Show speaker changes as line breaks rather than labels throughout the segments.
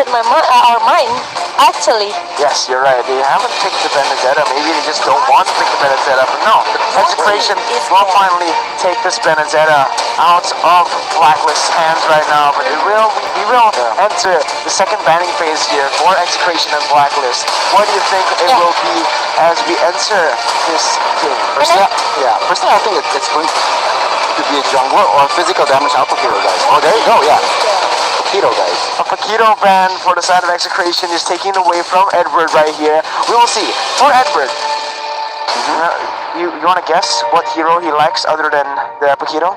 read our mind, actually.
Yes, you're right. They haven't picked the Benedetta. Maybe they just don't want to pick the Benedetta. But no, Execration will finally take this Benedetta out of Blacklist's hands right now. But we will enter the second banning phase here for Execration and Blacklist. What do you think it will be as we enter this game?
Personally, I think it's going to be a jungler or physical damage alpha hero, guys. Oh, there you go, yeah. Paquito, guys.
A Paquito ban for the side of Execration is taken away from Edward right here. We will see. For Edward, you want to guess what hero he likes other than the Paquito?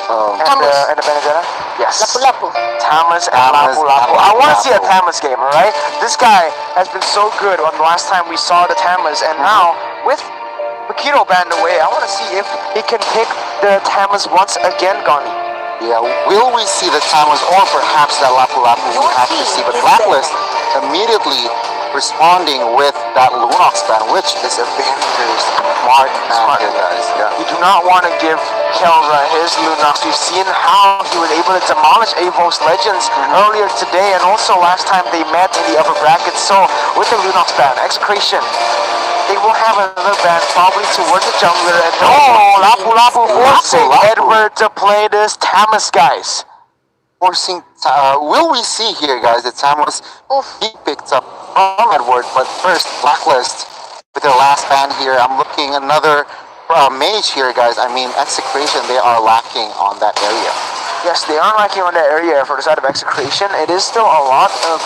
And the Benedetta? Yes.
Lapu-Lapu.
Tamas and Lapu-Lapu. I want to see a Tamas game, alright? This guy has been so good on the last time we saw the Tamas, and now with Paquito banned away, I want to see if he can pick the Tamas once again, Gandhi.
Yeah, will we see the Tamas or perhaps that Lapu-Lapu? We have to see. But Blacklist immediately responding with that Lunox ban, which is a very smart here, guys. Yeah.
You do not want to give Kelra his Lunox. We've seen how he was able to demolish Avos Legends earlier today, and also last time they met in the upper bracket. So with the Lunox ban, Execration, they will have another ban probably towards the jungler. And Lapu-Lapu forcing Edward to play this Tamas, guys.
Forcing, will we see here, guys, that Tamas he picked up from Edward, but first Blacklist with their last ban here. I'm looking another mage here, guys. I mean, Execration, they are lacking on that area.
Yes, they are lacking on that area for the side of Execration. It is still a lot of,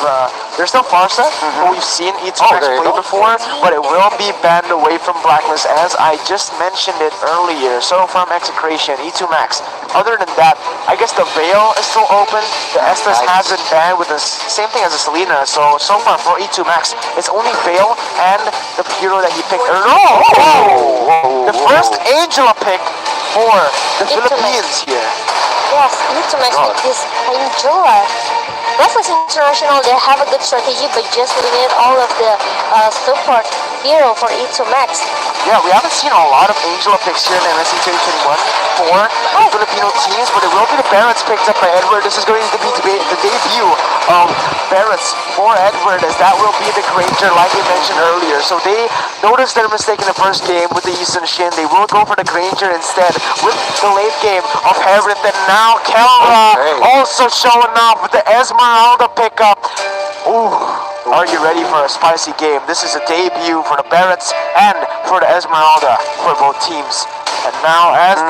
there's still Farsa, who we've seen E2 Max play before, but it will be banned away from Blacklist, as I just mentioned it earlier. So from Execration, E2 Max. Other than that, I guess the Veil is still open. The Estes has been banned with the same thing as the Selena. So far for E2 Max, it's only Veil and the hero that he picked. The first Angela pick for the Philippines here.
Yes, E2 Max with this Angela. Blacklist International, they have a good strategy, but just limit all of the support hero for E2 Max.
Yeah, we haven't seen a lot of Angela picks here in MSC 2021 for Filipino teams, but it will be the Barretts picked up by Edward. This is going to be the debut of Barretts for Edward, as that will be the Granger, like we mentioned earlier. So they noticed their mistake in the first game with the Yushin Shin. They will go for the Granger instead with the late game of Herith. And now Kelra also showing up with the Esmeralda pickup. Ooh. Are you ready for a spicy game? This is a debut for the Barretts and for the Esmeralda for both teams. And now as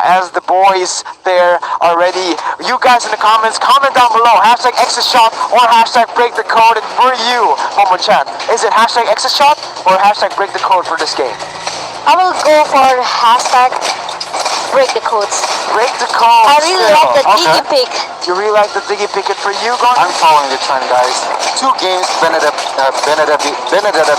as the boys there are ready, you guys in the comments, comment down below, hashtag #ExaShot or hashtag break the code. And for you, Momo-chan, is it hashtag #ExaShot or hashtag break the code for this game?
I will go for hashtag break the codes.
Break the code.
I really like the Diggy pick.
You really like the Diggy pick. And for you, Gandhi?
I'm following the trend, guys. 2 games, Benedetta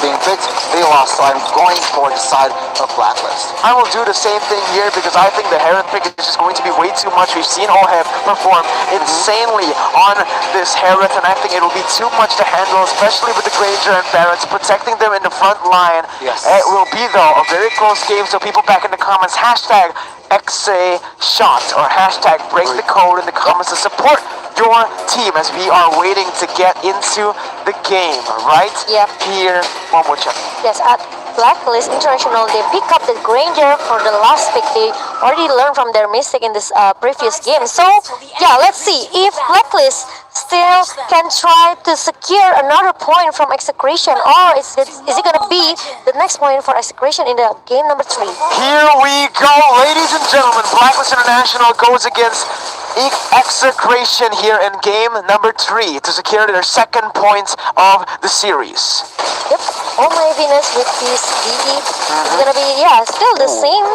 being picked, they lost, so I'm going for the side of Blacklist.
I will do the same thing here because I think the Hereth pick is just going to be way too much. We've seen Oheb perform insanely on this Hereth, and I think it will be too much to handle, especially with the Granger and Barretts protecting them in the front line.
Yes.
It will be, though, a very close game, so people back in the comments, hashtag #ExaShot or hashtag break the code in the comments to support your team as we are waiting to get into the game right here, Momo-chan.
Yes, at Blacklist International, they pick up the Granger for the last pick. They already learned from their mistake in this previous game. So, yeah, let's see if Blacklist still can try to secure another point from Execration, or is it going to be the next point for Execration in the game number 3?
Here we go, ladies and gentlemen. Blacklist International goes against Execration here in game number 3 to secure their second point of the series.
Yep. Oh my goodness, with this DD, it's gonna be still the same.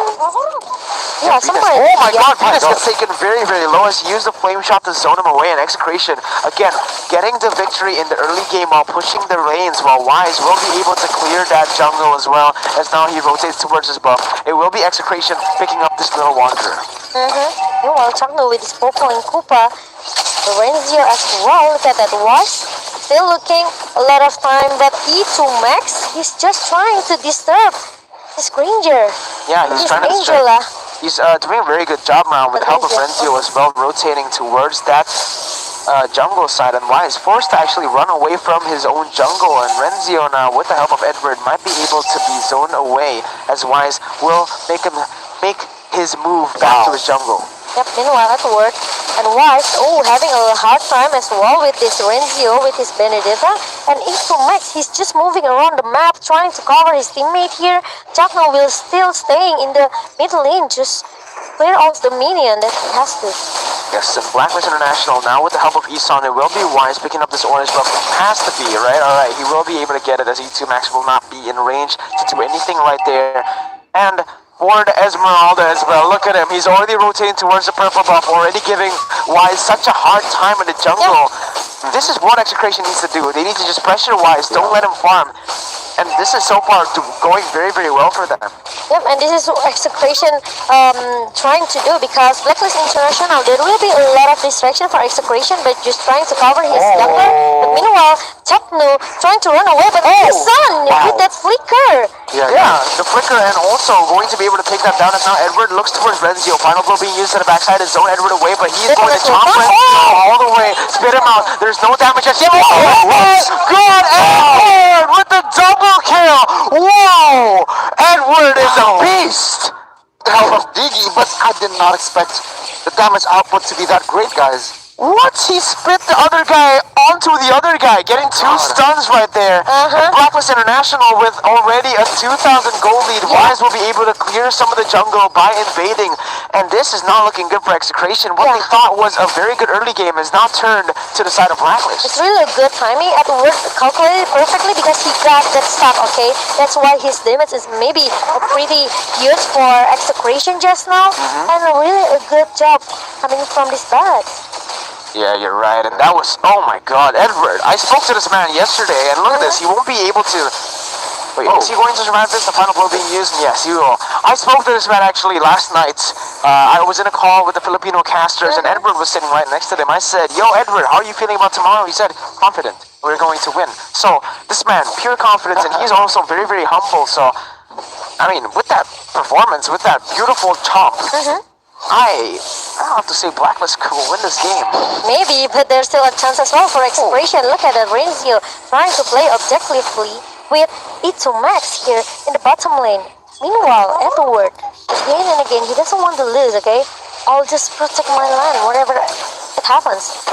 Yeah, somewhere.
Oh my God, Venus gets taken very, very low as he used the flame shot to zone him away. And Execration again getting the victory in the early game while pushing the lanes, while Wise will be able to clear that jungle as well, as now he rotates towards his buff. It will be Execration picking up this little Wanderer.
Meanwhile, jungle with his Popo and Koopa, the Ranger as well. Look at that, Was still looking a lot of time. That E2 Max, he's just trying to disturb his Granger.
Yeah, he's trying to disturb. He's doing a very good job now with the help of Renzio as well, rotating towards that jungle side, and Wise forced to actually run away from his own jungle, and Renzio now, with the help of Edward, might be able to be zoned away, as Wise will make his move back to his jungle.
Yep, meanwhile at work, and Wise, having a hard time as well with this Renzio, with his Benedetta, and into Max, he's just moving around the map, trying to cover his teammate here. Chakno will still staying in the mid lane, just clear off the minion that he has to.
Yes, and Blacklist International, now with the help of Isan, it will be Wise picking up this orange buff. Has to be, right? Alright, he will be able to get it, as E2 Max will not be in range to do anything right there. And for the Esmeralda as well, look at him, he's already rotating towards the purple buff, already giving Wise such a hard time in the jungle. This is what Execration needs to do. They need to just pressure Wise, don't let him farm. And this is so far going very, very well for them.
Yep, and this is what Execration trying to do, because Blacklist International, there will be a lot of distraction for Execration, but just trying to cover his jungle. But meanwhile, Chapnu trying to run away, but his son with that flicker.
Yeah, the flicker, and also going to be able to take that down as now Edward looks towards Renzio. Final blow being used to the backside to zone Edward away, but he's going to chomp Renzio all the way, spit him out. There's no damage as good, Edward with the double kill. Whoa! Edward is a beast.
The help of Diggy, but I did not expect the damage output to be that great, guys.
What? He spit the other guy onto the other guy, getting two stuns right there. And Blacklist International with already a 2,000 gold lead. Wise will be able to clear some of the jungle by invading. And this is not looking good for Execration. What they thought was a very good early game is now turned to the side of Blacklist.
It's really a good timing. It worked calculated perfectly because he got that stun, okay? That's why his damage is maybe pretty huge for Execration just now. And really a good job coming from this bat.
Yeah, you're right, and that was, oh my god, Edward. I spoke to this man yesterday, and look at this, he won't be able to... Wait, is he going to survive this? The final blow being used? Yes, he will. I spoke to this man actually last night. I was in a call with the Filipino casters, and Edward was sitting right next to them. I said, yo, Edward, how are you feeling about tomorrow? He said, confident. We're going to win. So, this man, pure confidence, and he's also very, very humble. So, I mean, with that performance, with that beautiful chomp, I have to say Blacklist could win this game.
Maybe, but there's still a chance as well for Execration. Look at that Renzio trying to play objectively with E2 Max here in the bottom lane. Meanwhile, Edward, again and again, he doesn't want to lose, okay? I'll just protect my land, whatever it happens.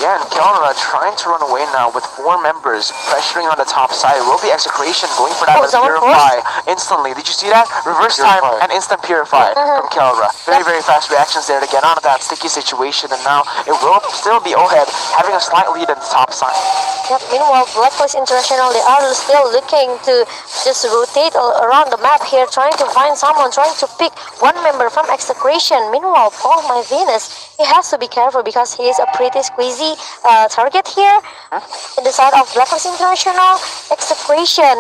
Yeah, and Kelra trying to run away now with 4 members pressuring on the top side. It will be Execration going for that with Purify instantly. Did you see that? Reverse time and instant Purify from Kelra. Very, very fast reactions there to get out of that sticky situation. And now it will still be Ohead having a slight lead in the top side.
Yep, meanwhile, Blacklist International, they are still looking to just rotate around the map here, trying to find someone, trying to pick one member from Execration. Meanwhile, oh my Venus, he has to be careful because he is a pretty squeezy target here. In the side of Blacklist International, Execration,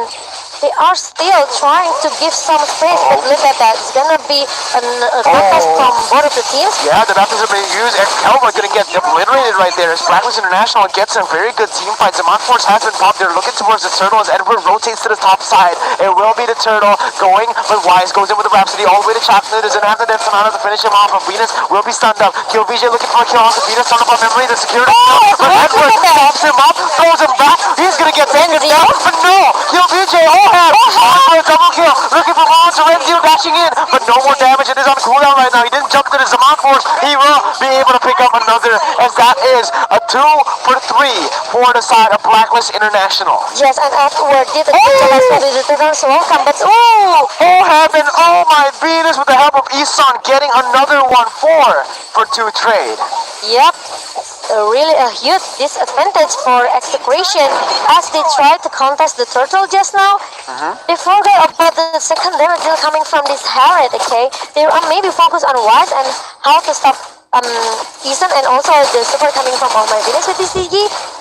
they are still trying to give some space, but look at that. It's gonna be a contest from both of the teams.
Yeah, the baptism being used, and Kelva gonna get obliterated right there as Blacklist International gets a very good team fight. Zaman Force has been popped. They're looking towards the turtle as Edward rotates to the top side. It will be the turtle going, but Wise goes in with the Rhapsody all the way to Chapner. Doesn't have the death amount to finish him off, but Venus will be stunned up. Kill VJ looking for a kill on the Venus, stunned up on memory, the security. But Edward pops him up, throws him back. He's gonna get taken down, but no! Kill VJ, for a double kill, looking for Vaughn, Renzio dashing in, but no more damage. It is on cooldown right now. He didn't jump to the Zaman Force. He will be able to pick up another, as that is a 2 for 3 for the side of Blacklist International.
Yes, and Edward did a good job as well with the turtles welcome, but
oh heaven, oh my Venus, with the help of Isan getting another 1-4 for 2 trade.
Yep, really a huge disadvantage for Execration as they tried to contest the turtle just now. They forgot about the second damage deal coming from this Harriet, okay? They are maybe focused on Wise and how to stop Isan and also the support coming from All My Venus with this DG,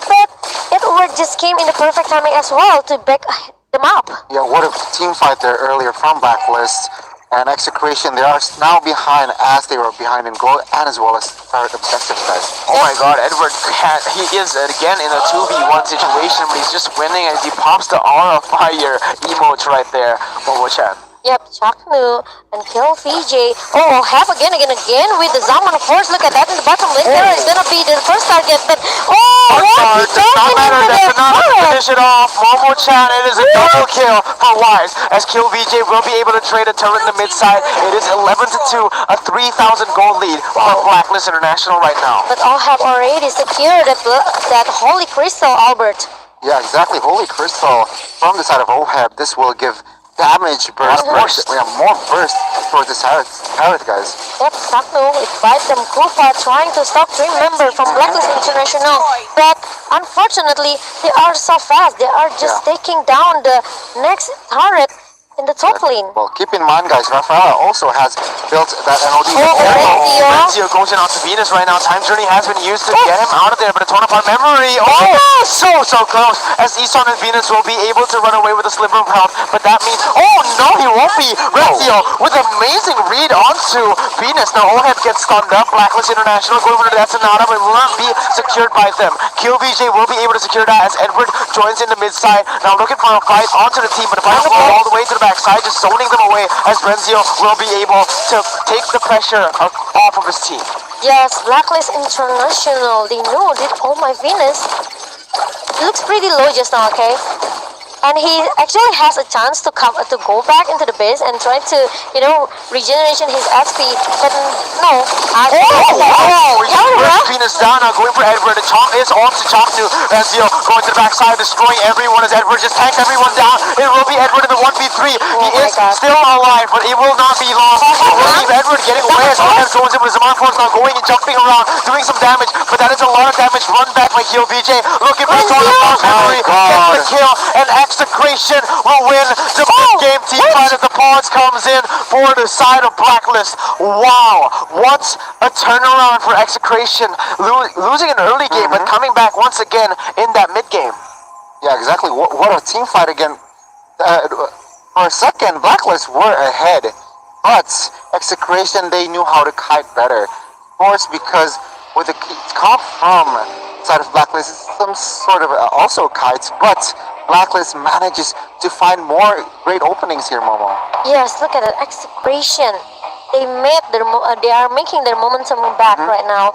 but Edward just came in the perfect timing as well to back them up.
Yeah, what a team fight there earlier from Blacklist. And Execration, they are now behind as they were behind in gold and as well as third objective guys.
Oh my god, Edward, he is again in a 2v1 situation, but he's just winning as he pops the aura fire emotes right there. Chan.
Yep, Chaknu and Kill VJ. Oh, half again with the Zaman Force. Look at that in the bottom lane. There is gonna be the first target, but what? He
Does not
talking
matter.
into the
That's enough to
turret.
finish it off. Momo-chan, it is a double kill for Wise, as Kill VJ will be able to trade a turret in the mid side. It is 11 to 2, a 3,000 gold lead for Blacklist International right now.
But all have already secured that Holy Crystal, Albert.
Yeah, exactly. Holy Crystal from the side of OHEB. This will give damage burst. More burst for this turret, guys.
Yep, Chaknu is fight them Kufa trying to stop Dream Member from Blacklist International. But unfortunately, they are so fast. They are just taking down the next turret in the top lane.
Well, keep in mind, guys, Rafaela also has built that NOD.
Renzio goes in onto Venus right now. Time Journey has been used to get him out of there, but a torn apart memory. So close. As Isan and Venus will be able to run away with a sliver of health, but that means, no, he won't be. Renzio with amazing read onto Venus. Now Oheb gets stunned up. Blacklist International going for that Sonata, but will not be secured by them. QVJ will be able to secure that as Edward joins in the mid side. Now looking for a fight onto the team, but the fight will go all the way to the backside, just zoning them away, as Renzio will be able to take the pressure off of his team.
Yes, Blacklist International. They know that. Oh my Venus. It looks pretty low just now, okay? And he actually has a chance to go back into the base and try to, regeneration his XP. But no.
Venus down, now going for Edward. The chomp is on to Chopnu. Renzio going to the backside, destroying everyone as Edward just tanks everyone down. It will be Edward in the 1v3. He is still alive, but it will not be long. It will leave Edward getting away as Oheb goes in with Zaman Force now going and jumping around, doing some damage. But that is a lot of damage run back by Kill VJ. Looking for Tornado memory. Gets the kill, and Execration will win the game team fight as the pause comes in for the side of Blacklist. Wow, what a turnaround for Execration. Losing an early game, but coming back once again in that mid game.
Yeah, exactly. What a team fight again. For a second, Blacklist were ahead, but Execration, they knew how to kite better. Of course, because with the comp from side of Blacklist, it's some sort of also kites, but Blacklist manages to find more great openings here, Momo.
Yes, look at that Execration. They are making their momentum back right now.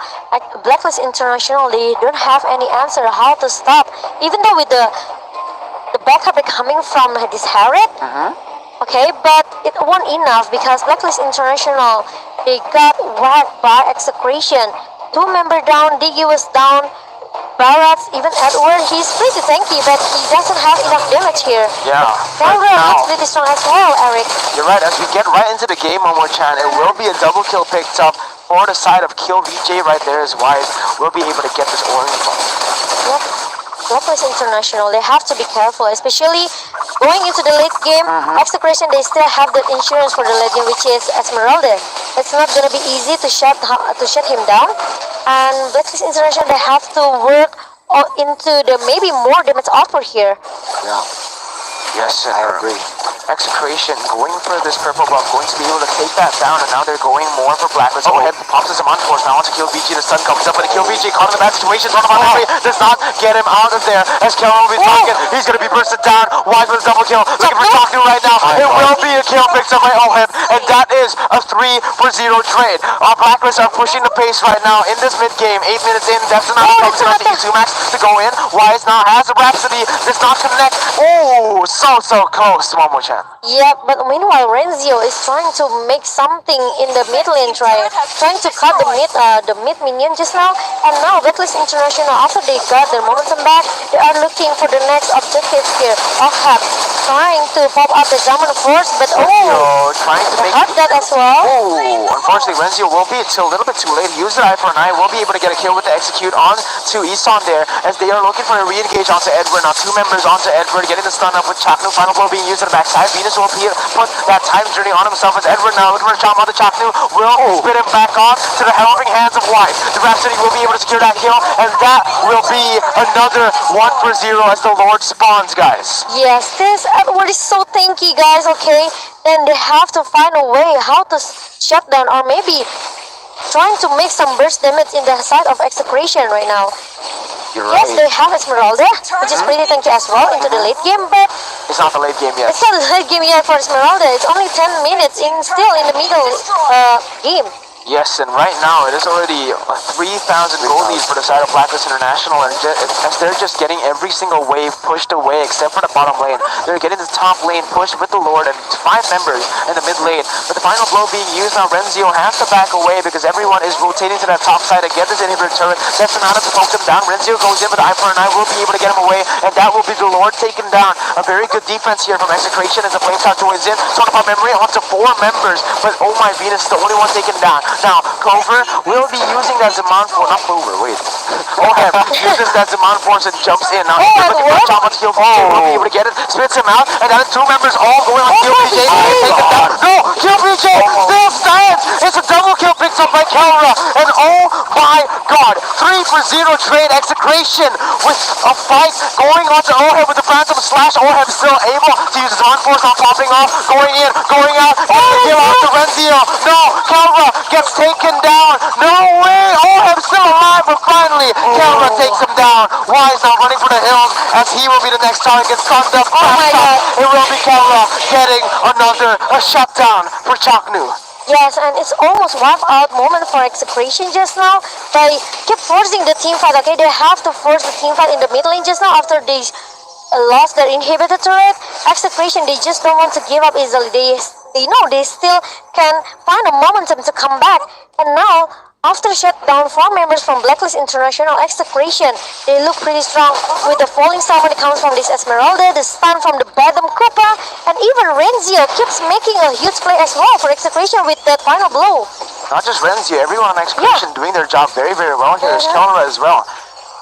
Blacklist International, they don't have any answer how to stop. Even though with the backup coming from this Harriet, okay, but it wasn't enough because Blacklist International, they got whacked by Execration. 2 member down, Diggy was down. Barrett, even Edward, he's pretty tanky, but he doesn't have enough damage here.
Yeah.
Barrett looks pretty strong as well, Eric.
You're right, as we get right into the game, Momo-chan, it will be a double kill picked up for the side of Kill VJ right there as Wise will be able to get this orange one.
Yep. Blacklist International, they have to be careful, especially going into the late game. Execration, they still have that insurance for the late game, which is Esmeralda. It's not gonna be easy to shut him down. And Blacklist International, they have to work into the maybe more damage output here.
Yeah.
Yes, I agree. Execration going for this purple buff, going to be able to take that down, and now they're going more for Blacklist. Go ahead, pops his on force now onto Kill VG. The sun comes up, but the Kill VG caught in a bad situation. Does not get him out of there as Kelvin will be talking. He's going to be bursted down. Wise with a double kill. Looking for Chaknu right now. It will be a kill picked up by Oheb, and that is a 3-for-0 trade. Blacklist are pushing the pace right now in this mid game. 8 minutes in, that's enough. Comes in on the Izumax to go in. Wise now has a Rhapsody. Does not connect. Oh, so close to Momo-chan.
Yeah, but meanwhile, Renzio is trying to make something in the mid lane, trying to cut the mid minion just now. And now, Blacklist International, after they got their momentum back, they are looking for the next objective here. Ohab trying to pop up the Zaman Force, but
trying to make
that as well.
Unfortunately, Renzio will be a little bit too late. He used an eye for an eye, will be able to get a kill with the execute on to Isan there, as they are looking for a re-engage onto Edward. Now 2 members onto Edward, getting the stun up with Chaknu. Final blow being used on the backside. Venus will put that time journey on himself as Edward now looking for a chomp on the Chaknu. Will spit him back on to the helping hands of Wise. The Rhapsody will be able to secure that kill, and that will be another 1-for-0 as the Lord spawns, guys.
Yes, this Edward is so tanky, guys, okay? Then they have to find a way how to shut down, or maybe trying to make some burst damage in the side of Execration right now.
You're
Yes,
right.
they have Esmeralda, which is pretty tanky as well into the late game, but
It's not the late game yet.
it's not the late game yet for Esmeralda. It's only 10 minutes in, still in the middle game.
Yes, and right now it is already a 3,000 gold lead for the side of Blacklist International, and as they're just getting every single wave pushed away except for the bottom lane. They're getting the top lane pushed with the Lord and 5 members in the mid lane. But the final blow being used now, Renzio has to back away because everyone is rotating to that top side to get this inhibitor turret. That's Sonata to poke them down. Renzio goes in, but the eye for an eye will be able to get him away, and that will be the Lord taken down. A very good defense here from Execration as the Flameshot joins in. Sonata memory onto 4 members, but oh my Venus is the only one taken down. Now, Clover will be using that Zaman Force, not Clover, wait. Oheb uses that Zaman Force and jumps in. Now, he's looking for a jump on Kill PJ, will be able to get it, spits him out, and that is 2 members all going on Kill PJ, take it down. No, Kill PJ still stands! It's a double kill picked up by Kelra, and oh my god, 3 for 0 trade Execration with a fight going on to Oheb with the Phantom Slash. Oheb still able to use his Zaman Force, not popping off, going in, going out, getting the kill out to Renzio. No, Kelra gets taken down. No way! Oheb still alive, but finally, Kelra takes him down. Wise now running for the hills as he will be the next target. Gets gunned up.
Oh my god.
It will be Kelra getting another shutdown for Chaknu.
Yes, and it's almost wipe out moment for Execration just now. They keep forcing the team fight, okay? They have to force the team fight in the mid lane just now after they lost their inhibitor turret. Execration, they just don't want to give up easily. They know they still can find a momentum to come back. And now, after shutdown 4 members from Blacklist International Execration, they look pretty strong with the falling star when it comes from this Esmeralda, the stun from the Bedlam Koopa, and even Renzio keeps making a huge play as well for Execration with that final blow.
Not just Renzio, everyone on Execution doing their job very, very well here. There's Kelra as well.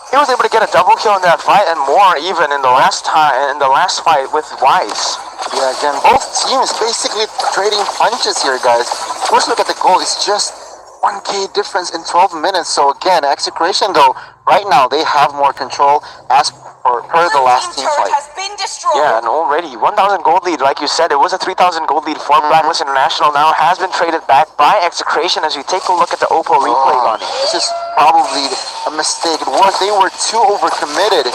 He was able to get a double kill in that fight and more even in the last fight with Wise.
Yeah, again, both teams basically trading punches here, guys. First look at the goal, it's just 1k difference in 12 minutes. So again, Execration though, right now they have more control as per the last team fight.
Yeah, and already 1,000 gold lead, like you said, it was a 3,000 gold lead for Blacklist International, now has been traded back by Execration as you take a look at the Oppo replay, Lonnie.
This is probably a mistake. It was, they were too overcommitted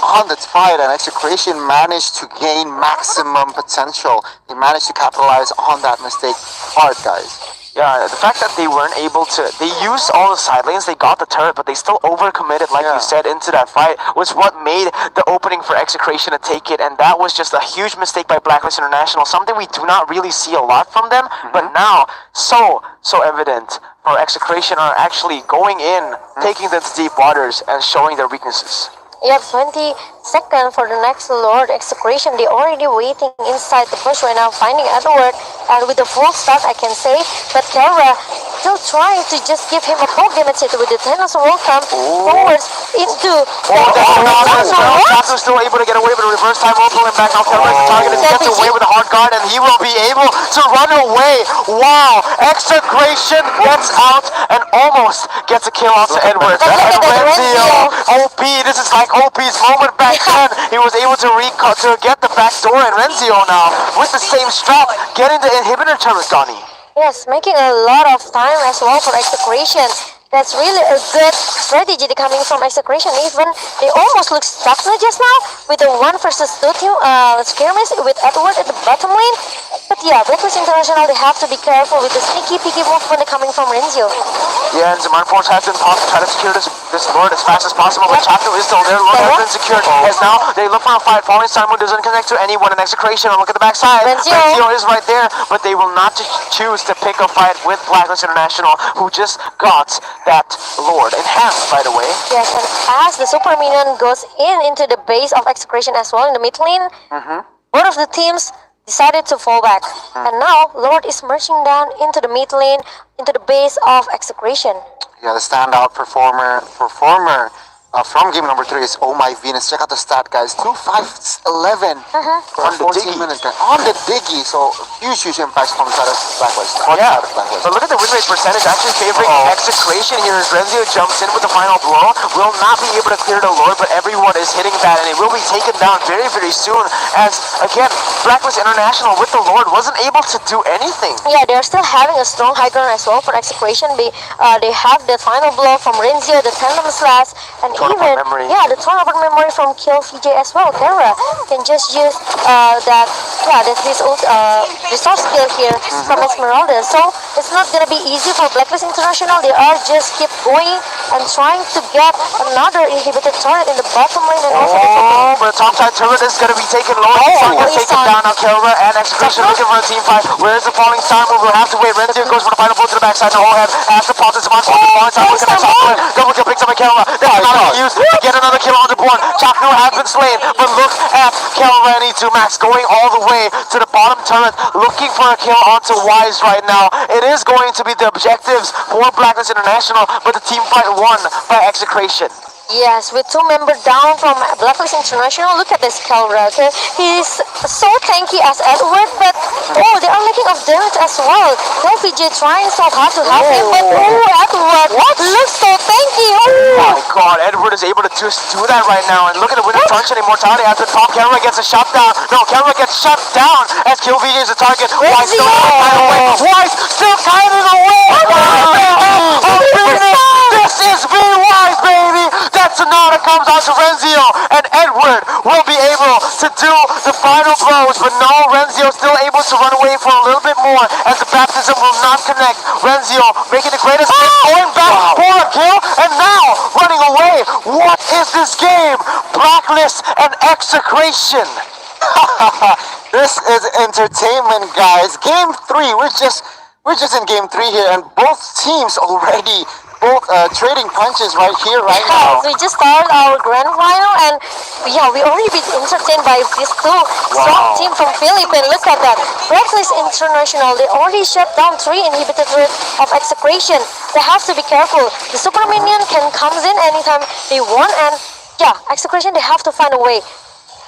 on the fight, and Execration managed to gain maximum potential. They managed to capitalize on that mistake hard, guys.
Yeah, the fact that they weren't able to, they used all the side lanes, they got the turret, but they still overcommitted, like you said, into that fight, was what made the opening for Execration to take it, and that was just a huge mistake by Blacklist International, something we do not really see a lot from them, but now, so evident for Execration are actually going in, taking them to deep waters, and showing their weaknesses.
You have 20 seconds for the next Lord Execration. They're already waiting inside the bush right now, finding Edward, and with the full start I can say, but Kelra still trying to just give him a poke damage hit with the Thanos welcome forwards into
Chatu's still able to get away with a reverse time roll, pulling back now. Kelra is the target and he gets away with a hard guard, and he will be able to run away. Wow, Execration gets out and almost gets a kill out to Edwards. And Renzio, OP, this is like OP's moment back then. He was able to get the back door, and Renzio now with the same strat getting the inhibitor turret, Donnie.
Yes, making a lot of time as well for Execration. That's really a good strategy coming from Execration. Even they almost look stuck just now with the 1 versus 2 team skirmish with Edward at the bottom lane. But yeah, Blacklist International, they have to be careful with the sneaky peeky movement coming from Renzio.
Yeah, and Zaman Force has been popped to try to secure this Lord as fast as possible, but Chatu is still there. Lord has been secured. As now they look for a fight. Falling Simon doesn't connect to anyone in Execration. And look at the backside. Renzio is right there, but they will not choose to pick a fight with Blacklist International, who just got that Lord enhanced, by the way.
Yes, and as the Super Minion goes into the base of Execration as well in the mid lane, both of the teams decided to fall back. And now Lord is marching down into the mid lane, into the base of Execration.
Yeah, the standout performer from game number 3 is Oh My Venus. Check out the stat, guys. 2-5-11 for
On the
14
diggy.
minutes. On the diggy, so huge impacts from the side of Blacklist.
Yeah, but look at the win rate percentage actually favoring Execration here as Renzio jumps in with the final blow. Will not be able to clear the Lord, but everyone is hitting that, and it will be taken down very, very soon as, again, Blacklist International with the Lord wasn't able to do anything.
Yeah, they're still having a strong high ground as well for execution. They have the final blow from Renzio, the tandem slash, and
Tournament
even
memory.
yeah, the tournament memory from Kill VJ as well. Kara can just use that his resource skill here from Esmeralda. So it's not gonna be easy for Blacklist International. They are just keep going and trying to get another inhibited turret in the bottom lane and also the top lane.
Oh, but the top side turret is going to be taken low. Sun gets taken down. Now Kelra and Execution looking for a team fight. Where's the falling star move? We'll have to wait. Renzio goes for the final blow to the backside. The whole head has to pause his monster. Falling star looking at the top lane. Double kill picks up by Kelra. That's not enough use to get another kill on the board. Chaknu has been slain, but look at Kelra and E2 Max going all the way to the bottom turret, looking for a kill onto Wise right now. It is going to be the objectives for Blacklist International, but the team fight won by Execration.
Yes, with 2 members down from Blacklist International. Look at this Kelra, okay? He's so tanky as Edward, but they are lacking of damage as well. LPJ trying so hard to help him, but Edward looks so tanky.
Oh my god, Edward is able to just do that right now. And look at the winner punch and immortality at the top. Kelra gets a shutdown. No, Kelra gets shut down as Kill VJ is the target. Wise still tied away. Wise still tied it away. This is very Wise, baby. That Sonata comes out to Renzio, and Edward will be able to do the final blows, but no, Renzio still able to run away for a little bit more as the baptism will not connect. Renzio making the greatest hit, going back for a kill, and now running away. What is this game? Blacklist and Execration.
This is entertainment, guys. Game 3. We're just in game 3 here, and both teams already trading punches right here, right now.
We just started our grand final, and we already been entertained by these two strong team from Philippines. Look at that. Blacklist International, they already shut down 3 inhibited of Execration. They have to be careful. The Super Minion can comes in anytime they want, and Execration, they have to find a way,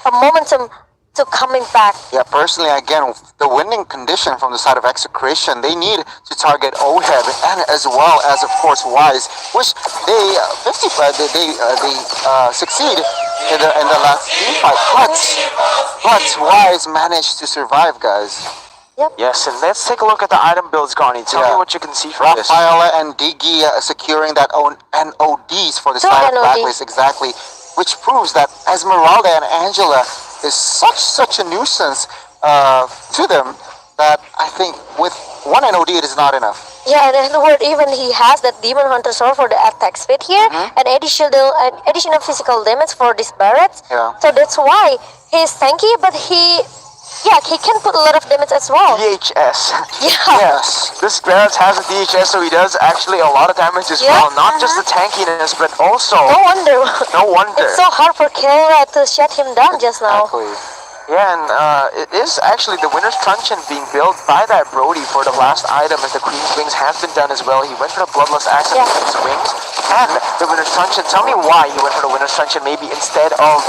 a momentum to coming back.
Yeah, personally, again, the winning condition from the side of Execration, they need to target Ohead and as well as, of course, Wise, which they succeed in the last team fight. But Wise managed to survive, guys.
Yep.
Yes, and let's take a look at the item builds, Garni. Tell me what you can see from this.
Rafaela and Diggy securing that own NODs for the
Two
side of
NOD.
Blacklist, exactly, which proves that Esmeralda and Angela is such a nuisance to them that I think with 1 NOD it is not enough.
Yeah, and Edward, even he has that Demon Hunter sword for the attack speed here, and additional physical damage for this Barrett.
Yeah.
So that's why he's tanky, but he can put a lot of damage as well.
DHS.
Yeah.
Yes. This Barrett has a DHS, so he does actually a lot of damage as well. Not just the tankiness, but also...
No wonder.
No wonder.
It's so hard for Kara to shut him down just now.
Exactly.
Yeah, and it is actually the winner's truncheon being built by that Brody for the last item, as the Queen's Wings has been done as well. He went for the Bloodlust Axe and the Queen's Wings and the winner's truncheon. Tell me why he went for the winner's truncheon maybe instead of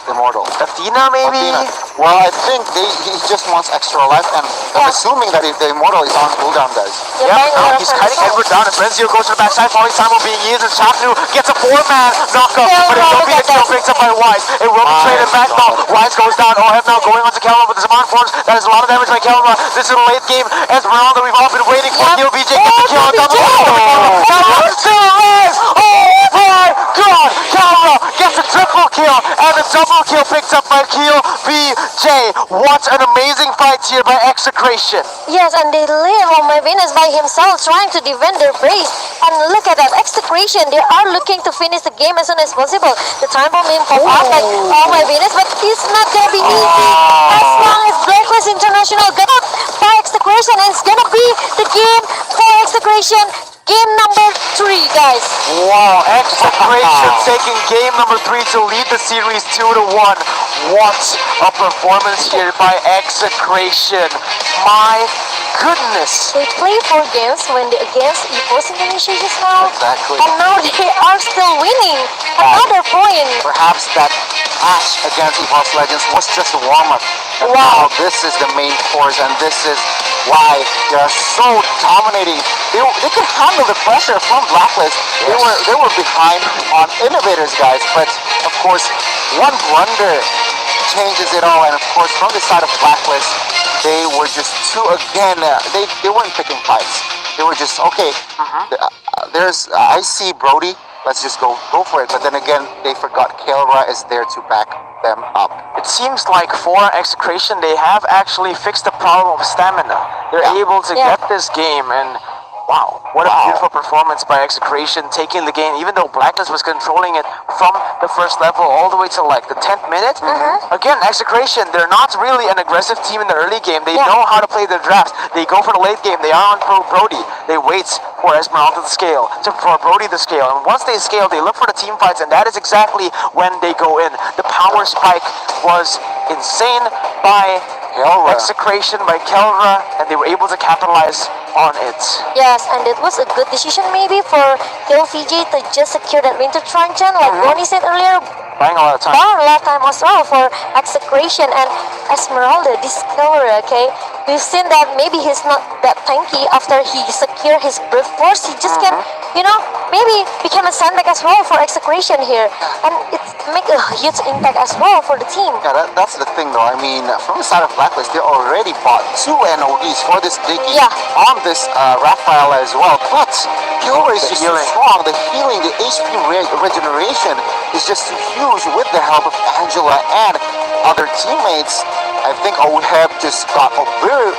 Immortal.
Athena maybe?
Athena. Well, I think he just wants extra life, and I'm assuming that if the Immortal is on cooldown, guys.
Yeah, he's cutting Edward down as Renzio goes to the backside, falling time will being used, and Chaknu gets a 4-man knockup, but it will be the kill picked up by Wise. It will be traded back though. Wise goes down. Have now going on to Kelma with the Zaman forms. That is a lot of damage by Kelma. This is a late game as Ronaldo we've all been waiting for. Kill VJ gets the kill on double. That still alive! Oh my god! Kelma gets a triple kill and a double kill picked up by Kill VJ. What an amazing fight here by Execration.
Yes, and they live on my Venus by himself trying to defend their base. And look at that, Execration, they are looking to finish the game as soon as possible. The time bomb in pop out like, oh my Venus, but it's not gonna be easy. As long as Blacklist International got up by Execration, and it's gonna be the game for Execration. Game number 3, guys.
Wow, Execration taking game number 3 to lead the series 2-1. What a performance here by Execration. My goodness.
They played 4 games when they against EPOS Indonesia just now.
Exactly.
And now they are still winning. Another point.
Perhaps that Ash against EPOS Legends was just a warm-up. And now this is the main course, and this is why they are so dominating. They could handle the pressure from Blacklist. They were behind on Innovators, guys, but of course one blunder changes it all. And of course, from the side of Blacklist, they were just too, again, they weren't picking fights. They were just, okay, I see Brody, let's just go for it. But then again, they forgot Kelra is there to back them up.
It seems like for Execration, they have actually fixed the problem of stamina. They're
Yeah.
able to
Yeah.
get this game, and wow, what a beautiful performance by Execration, taking the game, even though Blacklist was controlling it from the first level all the way to like the 10th minute. Again, Execration, they're not really an aggressive team in the early game. They
Yeah.
know how to play their drafts. They go for the late game. They are on Brody. They wait for Esmeralda to scale, for Brody to scale. And once they scale, they look for the team fights, and that is exactly when they go in. The power spike was insane by
Kelra.
Execration, by Kelra, and they were able to capitalize on it.
Yes, and it was a good decision maybe for KLVJ to just secure that winter truncheon, like Ronnie said earlier.
Buying a lot of time.
Bar a lot of time as well for Execration and Esmeralda, this Kelra, okay? We've seen that maybe he's not that tanky after he secured his brute force. He just can, maybe become a sandbag as well for Execration here. And it make a huge impact as well for the team.
Yeah, that's the thing though. I mean, from the side of Blacklist, they already bought 2 NODs for this Dicky
Yeah.
on this Raphael as well. But Kelra is
The
just too
healing.
strong. The healing, the HP regeneration is just too huge with the help of Angela and other teammates. I think Oheb just got obliterated.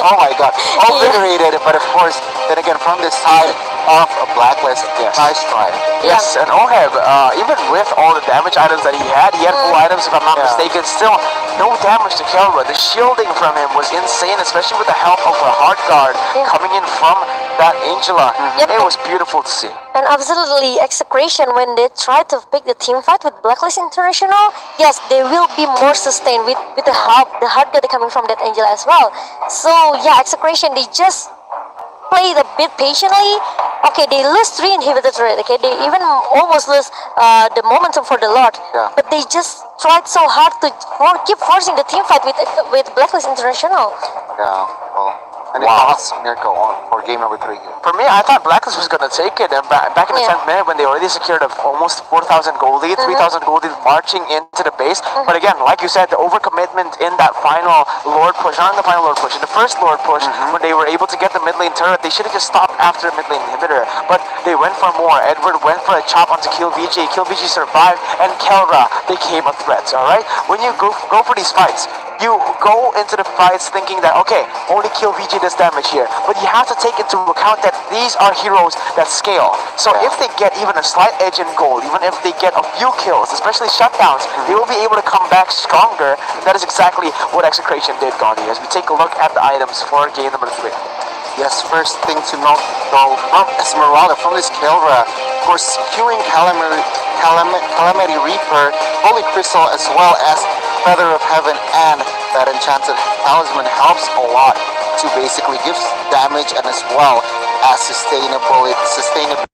Oh my god, obliterated. But of course, then again, from this side of a Blacklist,
Yes.
nice try.
Yes, and Oheb, even with all the damage items that he had full items if I'm not mistaken, still no damage to Kelra. The shielding from him was insane, especially with the help of a hard guard coming in from that Angela.
Yep.
It was beautiful to see.
And absolutely, Execration, when they try to pick the team fight with Blacklist International, yes, they will be more sustained with the help, the hard guard coming from that Angela as well. So yeah, Execration, they just played a bit patiently. Okay, they lose 3 inhibitor turret. Okay, they even almost lose the momentum for the Lord.
Yeah.
But they just tried so hard to keep forcing the team fight with Blacklist International.
Yeah, well, any
Wow.
thoughts, Mirko, on for game number 3 here?
For me, I thought Blacklist was going to take it, and back in the 10th minute when they already secured almost 4,000 gold lead, 3,000 gold lead marching into the base. But again, like you said, the overcommitment in that final Lord push, not in the final Lord push, in the first Lord push, when they were able to get the mid lane turret, they should have just stopped after the mid lane inhibitor. But they went for more. Edward went for a chop onto KillVJ. KillVJ survived, and Kelra became a threat, alright? When you go for these fights, you go into the fights thinking that, okay, only KillVJ does damage here. But you have to take into account that these are heroes that scale. So if they get even a slight edge in gold, even if they get a few kills, especially shutdowns, they will be able to come back stronger. And that is exactly what Execration did, Gandhi, as we take a look at the items for game number 3.
Yes, first thing to note though, from Esmeralda, from this Kelra, for securing Calamity Reaper, Holy Crystal, as well as Feather of Heaven and that Enchanted Talisman helps a lot to basically give damage and as well as sustainability.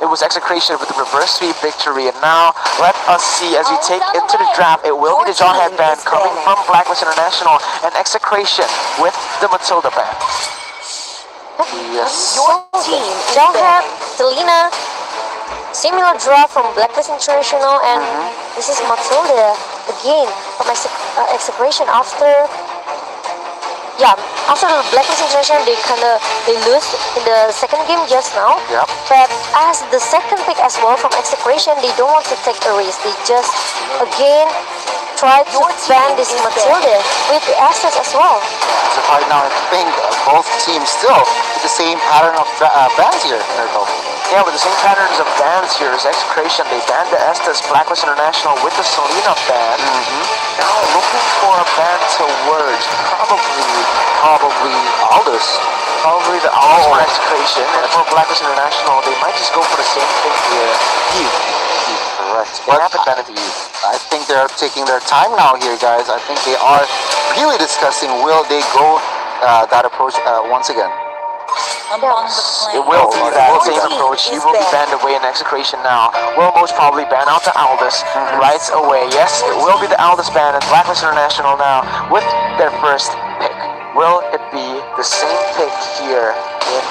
it was Execration with the reverse sweep victory. And now, let us see as we take into the draft, it will be the John headband coming from Blacklist International and Execration with the Matilda band.
Yes.
Jonghead, Selena, similar draw from Blacklist International, and this is Matilda again from Execration after. Yeah, after the Blacklist International, they lose in the second game just now.
Yep.
But as the second pick as well from Execration, they don't want to take a risk. They just again try to ban this Matilda with the assets as well.
So right now, I think both teams still with the same pattern of bans here, Mirko.
Yeah, with the same patterns of bans here as Execration, they banned the Estes Blacklist International with the Selena ban. Now looking for a ban towards probably Aldous. Probably the Aldous for Execration, and for Blacklist International, they might just go for the same thing here.
Correct.
They haven't banned it.
I think they're taking their time now here, guys. I think they are really discussing will they go that approach once again.
It will be that same approach. He will be banned away in Execration now. Will most probably ban out the Aldous right away. Yes, it will be the Aldous ban and Blacklist International now with their first pick. Will it be the same pick here in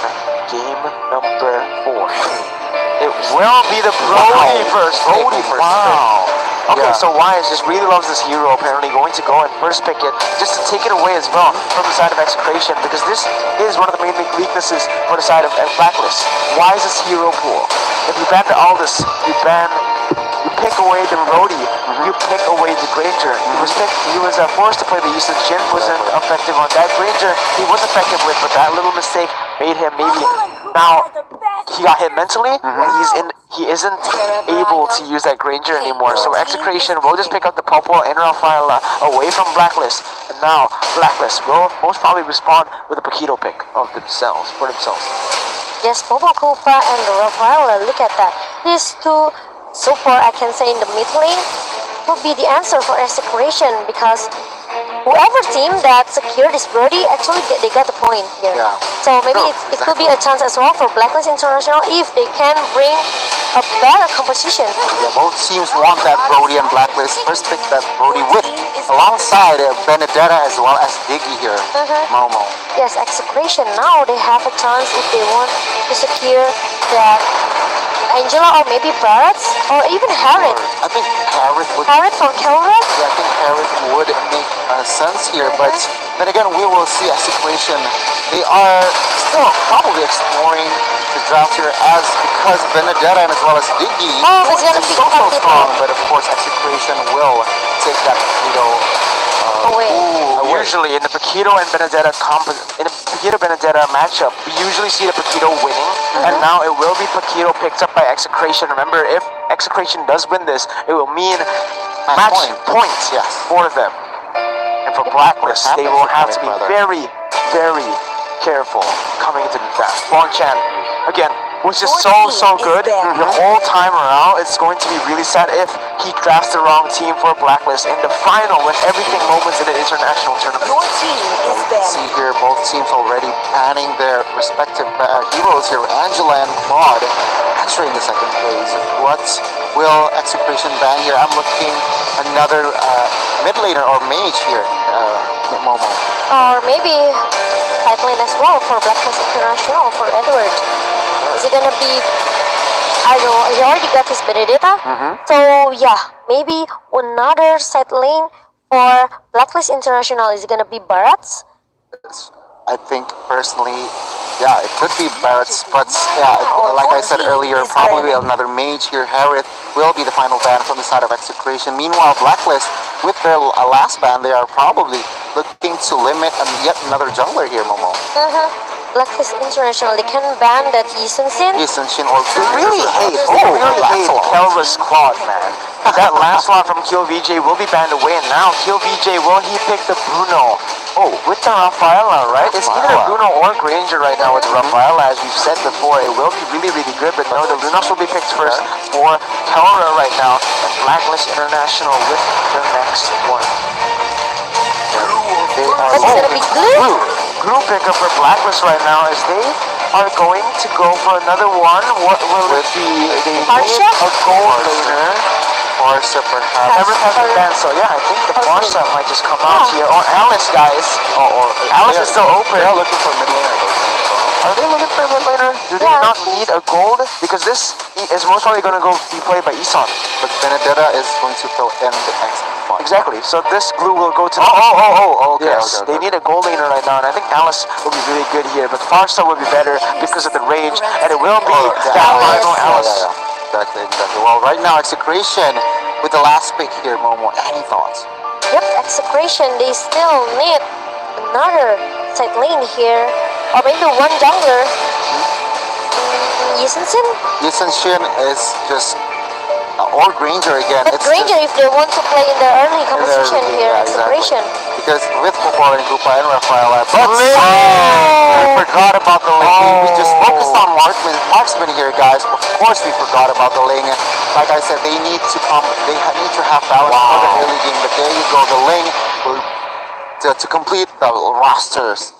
game number 4? It will be the Brody first. Brody first. Wow. Okay,
Yeah.
so Wise just really loves this hero, apparently going to go and first pick it, just to take it away as well from the side of Execration, because this is one of the main weaknesses for the side of Blacklist. Wise's hero pool. If you ban the Aldous, you pick away the Brody, you pick away the Granger. He was forced to play the usage. Jin wasn't effective on that. Granger, he was effective with, but that little mistake made him maybe now he got hit mentally, and he isn't able to use that Granger anymore. So Execration will just pick up the Popo and Rafaela away from Blacklist. And now Blacklist will most probably respond with a Paquito pick of themselves for themselves.
Yes, Bobo Koopa and Rafaela, look at that. These two, so far I can say in the mid lane, would be the answer for Execration, because whoever team that secured this Brody, actually they got the point here.
Yeah.
So maybe it could be a chance as well for Blacklist International if they can bring a better composition.
Yeah, both teams want that Brody and Blacklist. First pick that Brody with alongside Benedetta as well as Diggy here. Momo.
Yes, Execration now they have a chance if they want to secure that Angela or maybe Barrett or even Harriet.
I think Harriet would.
Harriet from Kelra?
Yeah, I think Harriet would make sense here, but then again, we will see a situation. They are still probably exploring the draft here as because Benedetta and as well as Diggy
Oh, it's gonna
is
be
so
competitive.
strong, but of course Execration will take that
Away.
Usually in the Paquito and Benedetta Benedetta matchup, we usually see the Paquito winning, and now it will be Paquito picked up by Execration. Remember, if Execration does win this, it will mean match points for them. And for Blacklist, they will have to be very, very careful coming into the draft. Bonchan, again, was just so good the whole time around. It's going to be really sad if he drafts the wrong team for Blacklist in the final when everything opens in an international tournament.
see here both teams already panning their respective heroes here. Angela and Claude entering the second phase. What will Execration ban here? I'm looking another mid laner or mage here, Momo.
Or maybe pipeline as well for Blacklist International for Edward. Is it gonna be, I don't know, he already got his Benedetta. So yeah, maybe another side lane for Blacklist International. Is it gonna be Barats?
I think personally, yeah, it could be Barrett's, but yeah, like I said earlier, probably another mage here. Harriet will be the final ban from the side of Execration. Meanwhile, Blacklist, with their last ban, they are probably looking to limit yet another jungler here, Momo.
Blacklist International, they can ban that Eason Sin.
Shin or
Really hate Kelva's Claude, man. That last one from Kill VJ will be banned away, and now Kill VJ, will he pick the Bruno? Oh, with the Rafaela, right? It's either Bruno or Granger right now with the Rafaela, as we've said before. It will be really, really good, but no, the Lunas will be picked first for Kelra right now, and Blacklist International with the next one. They are
That's gonna be Glue.
Glue pickup for Blacklist right now as they are going to go for another one. What will it be? They need
Harsha?
a gold laner.
Farsa perhaps.
Everett has the ban, so yeah, I think the Farsa might just come out here. Or Alice, guys.
Or
Alice is still open.
They're looking for mid laner, I believe.
Are they looking for a mid laner? Do they
Yeah.
not need a gold? Because this is most probably going to go be played by Isan.
But Benedetta is going to throw in the next one.
Exactly. So this blue will go to.
Okay,
Yes,
okay.
they need a gold laner right now, and I think Alice will be really good here. But Farsa will be better because of the range, and it will be
The
that
Alice.
final Alice.
Yeah. Exactly. Well, right now, Execration with the last pick here, Momo. Any thoughts?
Yep, Execration, they still need another side lane here. Or maybe one jungler. Yisensin?
Yisun Shin is just or Granger again.
But Granger, if they want to play in the early composition here, Execration.
Because with Popol and Koopa and Rafaela, but
Oh!
we forgot about the lane. We just focused on marksman here, guys. Of course, we forgot about the lane. Like I said, they need to come. They need to have balance for the early game. But there you go, the lane will to complete the rosters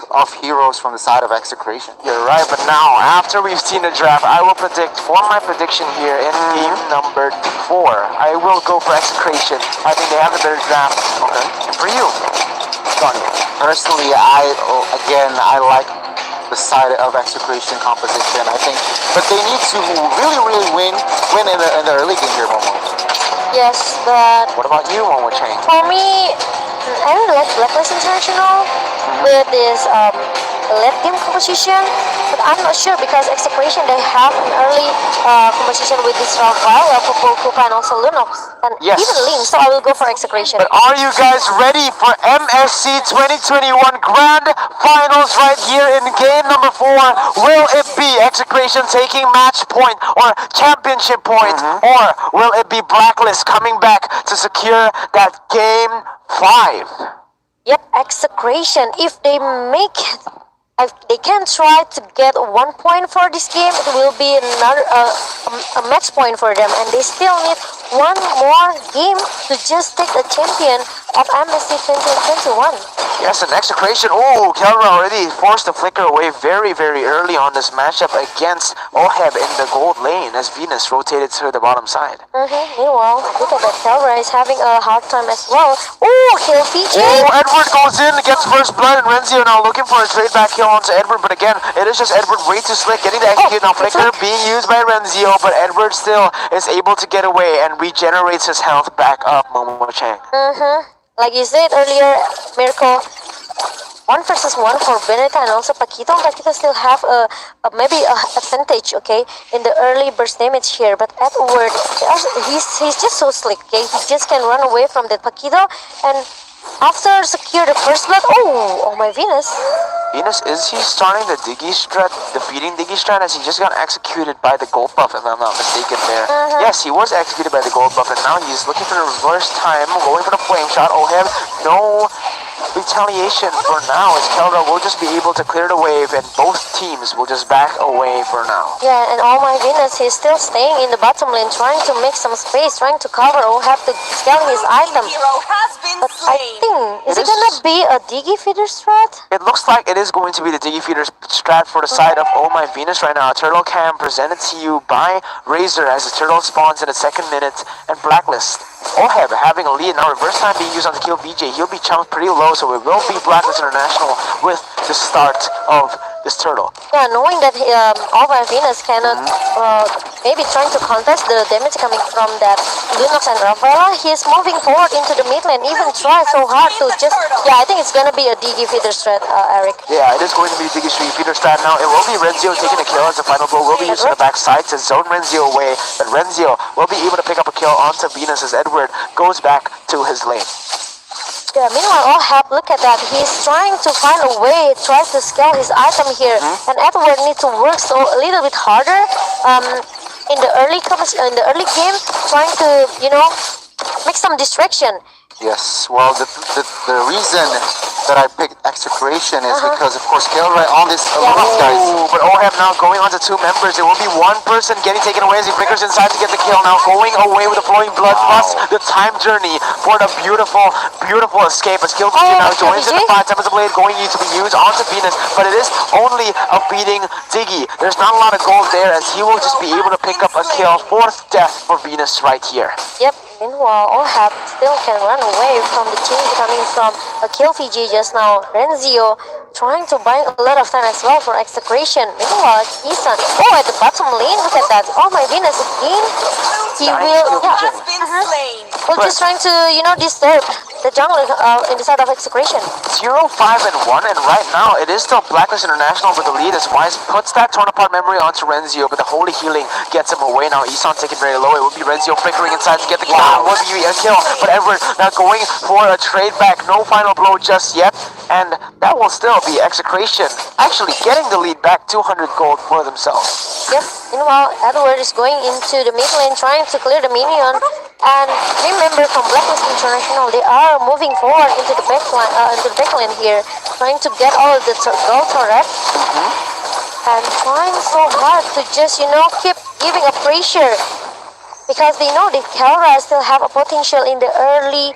of heroes from the side of Execration.
You're right, but now, after we've seen the draft, I will predict, for my prediction here in game number 4, I will go for Execration. I think they have the better draft.
Okay.
For you, Donnie.
Personally, I like the side of Execration composition. I think, but they need to really win in the early game here, Momo.
Yes, but
What about you, Momo Chang?
for me, I really like Blacklist International with this late game composition, but I'm not sure because Execration they have an early composition with this Rafaela, Popol, Koopa, and also Lunox, and
Yes.
even Link, so I will go for Execration.
But are you guys ready for MSC 2021 Grand Finals right here in game number 4? Will it be Execration taking match point or championship point? Or will it be Blacklist coming back to secure that game 5?
Yep, Execration. If they make, if they can try to get 1 point for this game, it will be another a match point for them, and they still need one more game to just take the champion of MSC 2021.
Yes, and Execration. Oh, Kelra already forced the flicker away very early on this matchup against Oheb in the gold lane as Venus rotated to the bottom side.
Meanwhile, look at that, Kelra is having a hard time as well. Oh, kill PJ!
Oh, Edward goes in, gets first blood, and Renzio now looking for a trade back kill onto Edward, but again, it is just Edward way too slick, getting the execute now. Flicker being used by Renzio, but Edward still is able to get away and regenerates his health back up, Momo Chang.
Like you said earlier, Miracle, 1 versus 1 for Benedetta and also Paquito. Paquito still have maybe a advantage, okay, in the early burst damage here. But Edward, he's just so slick, okay. He just can run away from that Paquito, and after secure the first blood, oh my Venus.
Venus, is he starting the Diggy strat, defeating Diggy strat, as he just got executed by the gold buff, if I'm not mistaken there. Yes, he was executed by the gold buff, and now he's looking for the reverse time, going for the flame shot. Oheb, no retaliation for now, as Keldra will just be able to clear the wave, and both teams will just back away for now.
Yeah, and all my Venus, he's still staying in the bottom lane, trying to make some space, trying to cover Oheb to scaling his item. But I think, is it gonna be a Diggy feeder strat?
It looks like it is going to be the Diggy Feeder strat for the side of Oh My Venus right now. Turtle Cam presented to you by Razor as the turtle spawns in the 2nd minute, and Blacklist. Oheb having a lead now, reverse time being used on to kill VJ. He'll be chunked pretty low, so it will be Blacklist International with the start of this turtle.
Yeah, knowing that all my Venus cannot maybe trying to contest the damage coming from that Lunox and Rafaela, he's moving forward into the mid lane, even try so hard to just, yeah, I think it's gonna be a Diggy feeder strat, Eric.
Yeah, it is going to be Diggy Street Feeder strat now. It will be Renzio taking the kill as the final blow will be used on the backside to zone Renzio away, but Renzio will be able to pick up a kill onto Venus as Edward goes back to his lane.
Yeah, meanwhile, Oheb, look at that. He's trying to find a way, tries to scale his item here, and Edward needs to work so a little bit harder in the early game, trying to, make some distraction.
Yes, well, the reason that I picked extra creation is because, of course, Kelray on this alone, guys.
Ooh, but Oheb now going on to two members. There will be one person getting taken away as he flickers inside to get the kill. Now going away with the flowing blood plus the time journey for the beautiful, beautiful escape as KillBJ now joins in the fight. Time as a blade going to be used onto Venus, but it is only a beating Diggy. There's not a lot of gold there as he will just be able to pick up a kill. Fourth death for Venus right here.
Yep. Meanwhile, Ohab still can run away from the change coming from a kill Fiji just now. Renzio trying to buy a lot of time as well for execution. Meanwhile, Isan, at the bottom lane, look at that. Oh my goodness, again, he will, well, just trying to, disturb the jungle in the side of execution.
0, 5, and 1, and right now it is still Blacklist International with the lead as Wise puts that torn apart memory onto Renzio, but the holy healing gets him away. Now Isan taken very low. It will be Renzio flickering inside to get the kill. It will be a kill, but Edward now going for a trade back. No final blow just yet, and that will still be execration. Actually getting the lead back, 200 gold for themselves.
Yep. Meanwhile, Edward is going into the mid lane trying to clear the minion. And remember, from Blacklist International, they are moving forward into the back lane here, trying to get all of the gold turret, and trying so hard to just, keep giving a pressure, because they know that Kelra still have a potential in the early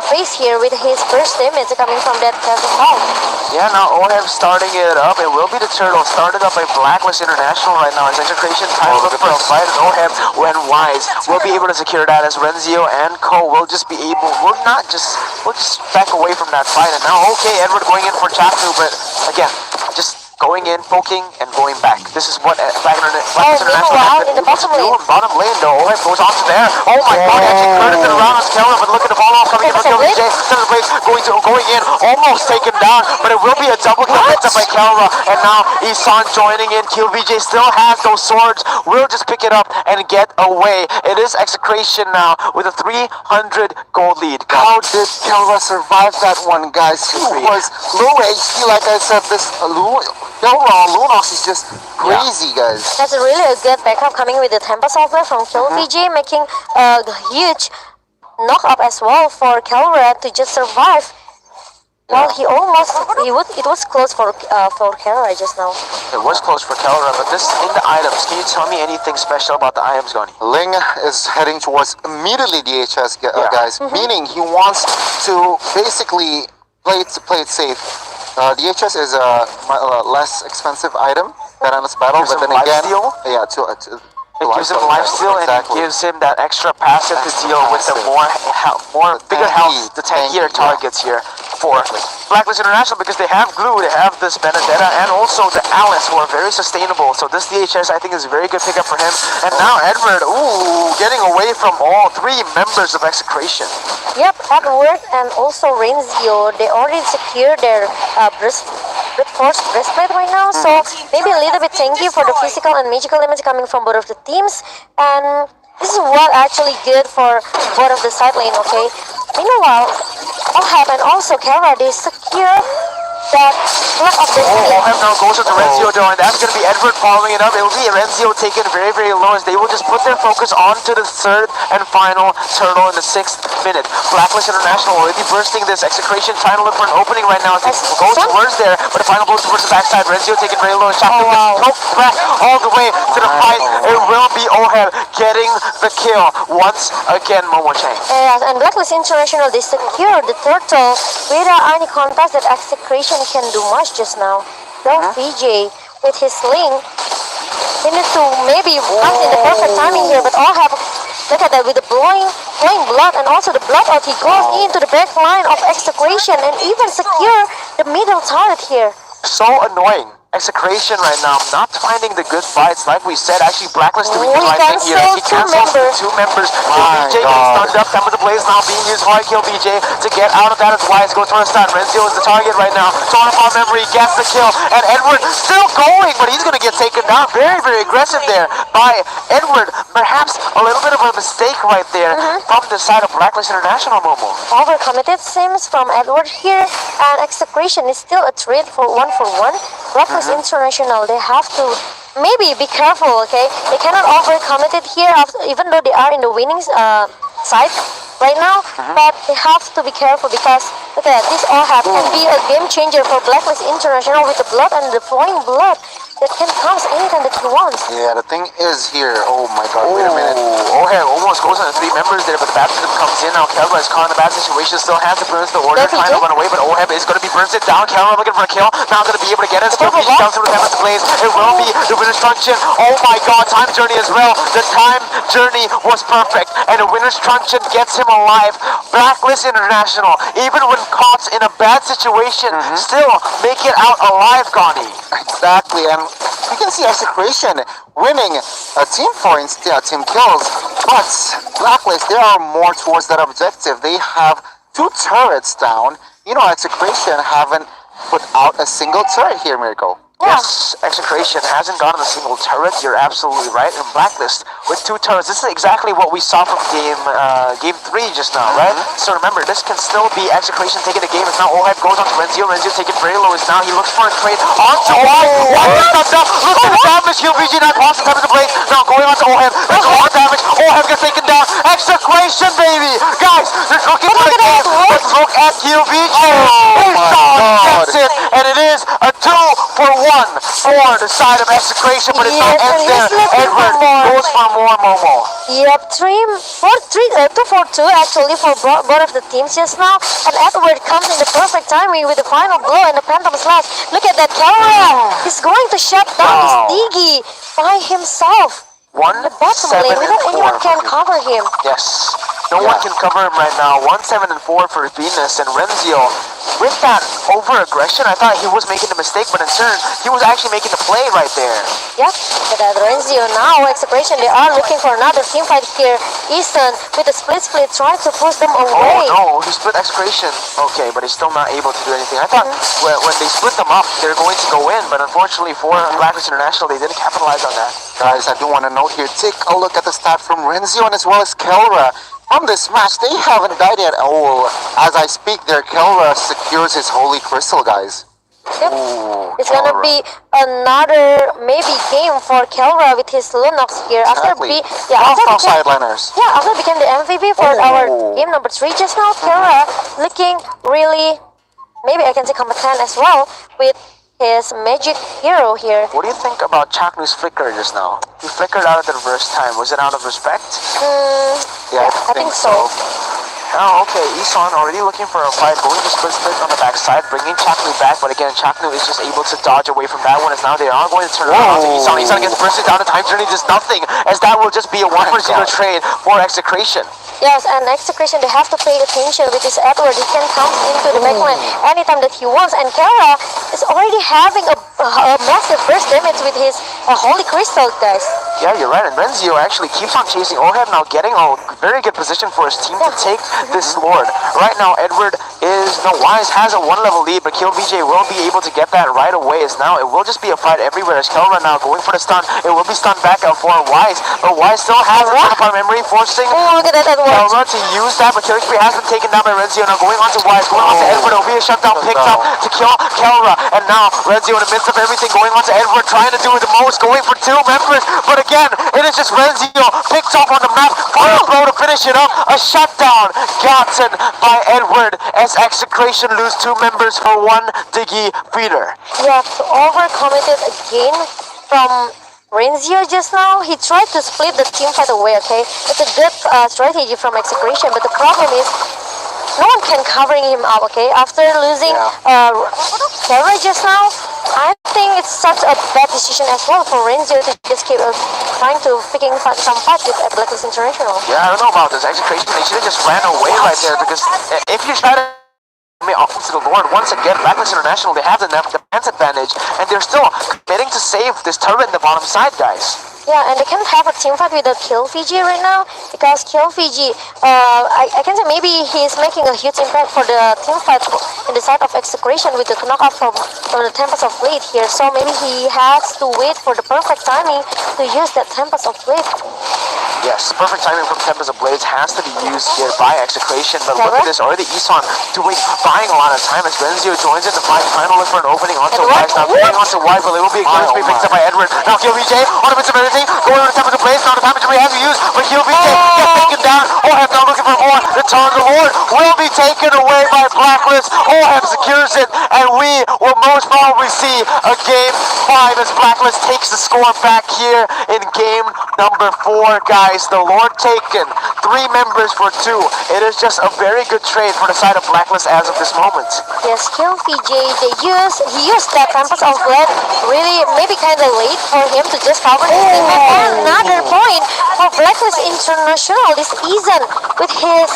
phase here with his first damage coming from that Kevin Hall.
Yeah, now Oheb starting it up. It will be the turtle started up by Blacklist International right now. As execution time looking for a fight, and Oheb, when Wise, will be able to secure that as Renzio and Co will just be able, we'll just back away from that fight. And now, okay, Edward going in for Chapter, but again, just going in, poking, and going back. This is what Blacklist International has
in the bottom lane.
Bottom lane though, Oheb goes on to there. Oh my god, actually credit to the round as Keller, but look at the ball off coming in from KillBJ. Going in, almost taken down, but it will be a double kill picked up by Kelra, and now Isan joining in. KillBJ still has those swords, will just pick it up and get away. It is execration now with a 300 gold lead.
How did Kelra survive that one, guys? He was low HP, like I said. This Kelra on Lunox is just crazy, guys.
That's really a good backup coming with the Tempa software from KillBJ, making a huge knock up as well for Kelra to just survive. Well, it was close for Kelra just now.
It was close for Kelra, but this in the items, can you tell me anything special about the items, Goni?
Ling is heading towards immediately DHS, guys, meaning he wants to basically play it safe. DHS is a less expensive item than Endless Battle, but then again,
it gives him lifesteal, and it gives him that extra passive to deal with the more bigger health, the tankier targets here for Blacklist International, because they have Glue, they have this Benedetta, and also the Alice, who are very sustainable. So this DHS, I think, is a very good pickup for him. And now Edward, getting away from all three members of Execration.
Yep, Edward and also Renzio, they already secured their force breastplate right now, so maybe a little bit tanky for the physical and magical damage coming from both of the teams. And this is what actually good for both of the side lane, okay? Meanwhile, Ohab and also Kelra, they secure that block of the
Ohab now goes to Renzio though, and that's going to be Edward following it up. It will be Renzio taken very, very low as they will just put their focus onto the third and final turtle in the 6th minute. Blacklist International already bursting this execration, trying to look for an opening right now as they go towards there, but the final blow towards the backside. Renzio taken very low, and Shotgun gets poked back all the way to the fight. It will be Ohab getting the kill once again, Momo Chang.
Yes, and Blacklist International, they secured the turtle without any contest that execration can do much just now. Well, VJ with his sling, he needs to maybe come in the perfect timing here, but all have, look at that, with the flowing blood and also the blood out, he goes into the back line of execration and even secure the middle turret here.
So annoying. Execration right now, not finding the good fights. Like we said, actually Blacklist doing the right thing here. He cancels two members. KillBJ getting stunned up. Time of the blaze now being used by KillBJ to get out of that as Wise goes for a stun. Renzio is the target right now. Torn apart memory gets the kill, and Edward still going, but he's going to get taken down. Very, very aggressive there by Edward. Perhaps a little bit of a mistake right there from the side of Blacklist International, Momo.
Overcommitted seems from Edward here, and execration is still a trade for one. Blacklist International, they have to maybe be careful, okay? They cannot overcommit it here, even though they are in the winning side. right now, but they have to be careful because look at that, this Ohab can be a game changer for Blacklist International with the blood and the flowing blood that can come anytime that he wants.
Yeah, the thing is here. Oh my god, wait a minute.
Oheb almost goes on the 3 members there, but the baptism comes in. Now Kelra is caught in a bad situation, still has to burn the order,
That's
trying to
PJ.
run away, but Oheb is going to be burns it down. Kelra looking for a kill, not going to be able to get it. Still PG comes through the Heaven's Blaze. It will be the winner's truncheon. Oh my god, time journey as well. The time journey was perfect, and the winner's truncheon gets him alive. Blacklist International, even when caught in a bad situation, still make it out alive, Gani.
Exactly, and you can see Execration winning team points, team kills, but Blacklist, they are more towards that objective. They have 2 turrets down. You know, Execration haven't put out a single turret here, Miracle.
Yes, Execration hasn't gotten a single turret. You're absolutely right. And Blacklist with 2 turrets. This is exactly what we saw from game 3 just now, right? So remember, this can still be Execration taking the game. It's now Oheb goes on to Renzio. Renzio taking very low. It's now he looks for a trade onto Oheb. What comes up? Look at the damage. QVG not crossing top of the blade. Now going on to Oheb. There's a lot of damage. Oheb gets taken down. Execration, baby. Guys, they're looking for the game. Let's look at QVG. Gets it, and it is a 2-for-1 for the side of Execration, but it's not
Yes,
ends
and
there.
he's looking for
Edward
more.
goes for more Momo.
Yep, 2 for 2 actually for both of the teams just now. And Edward comes in the perfect timing with the final blow and the Phantom Slash. Look at that camera. He's going to shut down this Diggy by himself. The bottom lane, without anyone can cover him.
Yes. No one can cover him right now. 1-7-4 for Venus, and Renzio, with that over-aggression, I thought he was making the mistake, but in turn, he was actually making the play right there.
Yep, but at Renzio now, Execration, they are looking for another team fight here. Easton, with a split, trying to push them away.
Oh no, he split Execration. Okay, but he's still not able to do anything. I thought when they split them up, they're going to go in, but unfortunately for Blacklist International, they didn't capitalize on that.
Guys, I do want to note here, take a look at the stat from Renzio and as well as Kelra. From this match, they haven't died yet. Oh, as I speak there, Kelra secures his Holy Crystal, guys.
Yep.
Ooh,
It's gonna
Kelra.
be another maybe game for Kelra with his Lunox here. After
Exactly.
after
From
became,
sideliners.
after became the MVP for our game number 3 just now, Kelra looking really, maybe I can say competent as well with his magic hero here.
What do you think about Chaknu's flicker just now? He flickered out at the reverse time. Was it out of respect?
Yeah,
I think so.
Oh, okay. Isan already looking for a fight, going to split on the backside, bringing Chaknu back, but again, Chaknu is just able to dodge away from that one, as now they are going to turn around to Isan. Isan gets bursted down, the time journey does nothing, as that will just be a 1-for-0 trade for Execration.
Yes, and Execration, they have to pay attention with this Edward. He can come into the backline anytime that he wants, and Kelra is already having a massive burst damage with his Holy Crystal, guys.
Yeah, you're right, and Renzio actually keeps on chasing Oheb, now getting a very good position for his team to take this Lord. Right now, Edward has a 1-level lead, but KillVJ will be able to get that right away, as now it will just be a fight everywhere, as Kelra now going for the stun. It will be stunned back out for Wise, but Wise still has a ton of memory, forcing
Oh, look at that Edward.
Kelra to use that, but Killing Spree has been taken down by Renzio. Now going on to Wise, going on to Edward. It'll be a shutdown picked up to kill Kelra, and now Renzio in the midst of everything, going on to Edward, trying to do the most, going for 2 members, but again, it is just Renzio picked up on the map, final blow to finish it up. A shutdown gotten by Edward, as Execration lose 2 members for 1 Diggy feeder.
Yeah, overcommitted again from Renzio just now. He tried to split the team fight away, okay? It's a good strategy from Execration, but the problem is no one can covering him up, okay? After losing Kelra just now, I think it's such a bad decision as well for Renzio to just keep trying to picking some fight with Blacklist International.
Yeah, I don't know about this. Execration, they should have just ran away right there, because if you try to to the Lord, once again, Blacklist International, they have the defense advantage, and they're still committing to save this turret in the bottom side, guys.
Yeah, and they can't have a team fight with the KillVG right now, because KillVG, I can say maybe he's making a huge impact for the team fight in the side of Execration with the knockout from the Tempest of Blade here. So maybe he has to wait for the perfect timing to use that Tempest of Blade.
Yes, perfect timing from Tempest of Blades has to be used here by Execration, but look at this, already Isan buying a lot of time as Renzio joins in the fight, trying to look for an opening onto Wise, now getting onto Wise, but it will be a killing spree picked up by Edward. Now Kill VJ, on a bit of everything, going on to Tempest of Blades, now the damage we have to use, but Kill VJ gets taken down, Oheb now looking for more, the Tongue of Lord will be taken away by Blacklist, Oheb secures it, and we will most probably see a game 5 as Blacklist takes the score back here in game number 4, guys. The Lord taken, 3 members for 2. It is just a very good trade for the side of Blacklist as of this moment.
Yes, Kill VJ, he used that Tempest of Blood really maybe kind of late for him to just cover this thing. And another point for Blacklist International, this Izan with his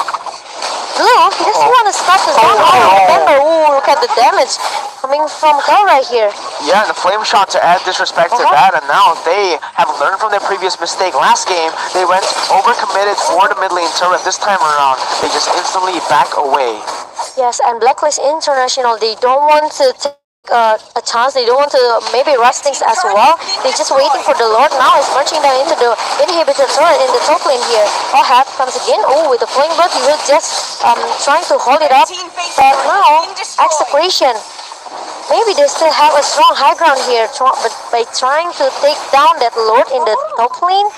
blue, he doesn't want to stop the zone. Remember, look at the damage coming from Kelra here.
Yeah, and the flame shot to add disrespect to that, and now they have learned from their previous mistake. Last game, they went overcommitted for the mid lane turret. This time around, they just instantly back away.
Yes, and Blacklist International, they don't want to take a chance. They don't want to maybe rush things as well. They're just waiting for the Lord. Now is marching down into the inhibitor turret in the top lane here. Ohab comes again. Oh, with the flame bird, he will just trying to hold it up. But now, Execration. Maybe they still have a strong high ground here, but by trying to take down that Lord in the top lane.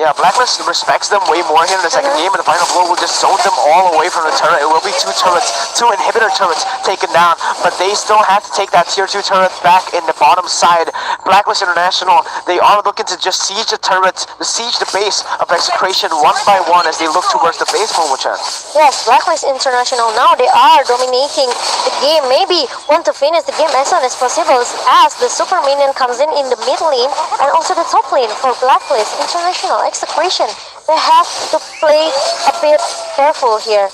Yeah, Blacklist respects them way more here in the second game, and the final blow will just zone them all away from the turret. It will be 2 turrets, 2 inhibitor turrets taken down, but they still have to take that tier 2 turret back in the bottom side. Blacklist International, they are looking to just siege the turrets, siege the base of Execration one by one as they look towards the base, Momo-chan.
Yes, Blacklist International now, they are dominating the game. Maybe want to finish the game as soon as possible as the super minion comes in the mid lane and also the top lane for Blacklist International. Execration, they have to play a bit careful here.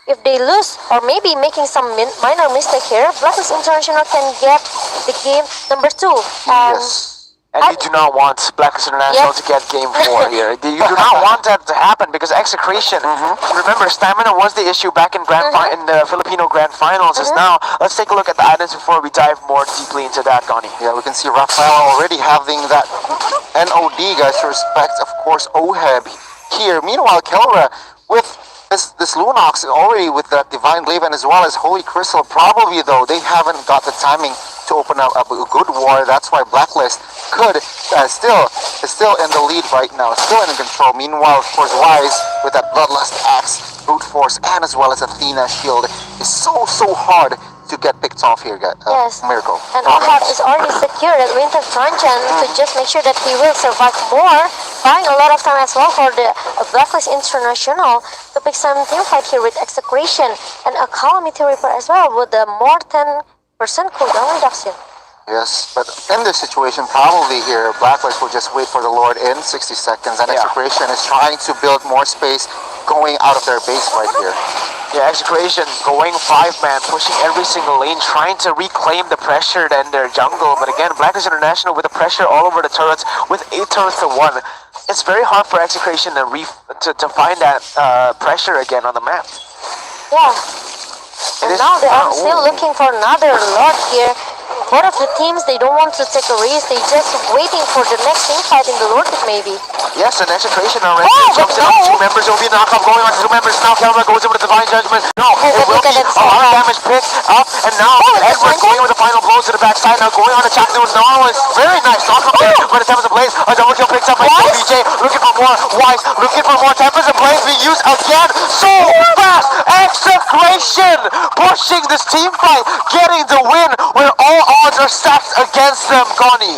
If they lose or maybe making some minor mistake here, Blacklist International can get the game number 2.
Yes. And you do not want Blacklist International to get game 4 here. You do not want that to happen because Execration, remember, stamina was the issue back in in the Filipino Grand Finals. Is now, let's take a look at the items before we dive more deeply into that, Gani.
Yeah, we can see Rafael already having that NOD, guys, to respect, of course, Oheb here. Meanwhile, Kelra with this Lunox already with that Divine Laban as well as Holy Crystal. Probably, though, they haven't got the timing to open up a good war. That's why Blacklist could still in the lead right now, still in control. Meanwhile, of course, Wise with that Bloodlust Axe, Brute Force, and as well as Athena Shield is so hard to get picked off here, guys.
Yes.
Miracle.
And Ohab is already secured at Winter Truncheon to just make sure that he will survive more, buying a lot of time as well for the Blacklist International to pick some team fight here with Execration and a Calamity Reaper as well with the more 10% cooldown reduction.
Yes, but in this situation, probably here, Blacklist will just wait for the Lord in 60 seconds, and Execration is trying to build more space going out of their base right here.
Yeah, Execration going 5-man, pushing every single lane, trying to reclaim the pressure in their jungle. But again, Blacklist International with the pressure all over the turrets, with 8 turrets to 1. It's very hard for Execration to find that pressure again on the map.
Yeah. And now they are still looking for another Lord here. Both of the teams, they don't want to take a risk. They just waiting for the next team fight in the Lord Pit maybe.
Yes, and Execration already jumps in on 2 members. It will be a knockoff going on to 2 members. Now Kelra goes in with the Divine Judgment. No, it will be a lot of damage picked up. And now Edward going with the final blows to the backside. Now going on to Chuck News. No, it's very nice knockoff there. But the Tempest of Blaze, a double kill picked up by BJ. Looking for more Wise, looking for more Tempest of Blaze being used again. So fast! Execration pushing this team fight, getting the win where all odds are stacked against them, Gani.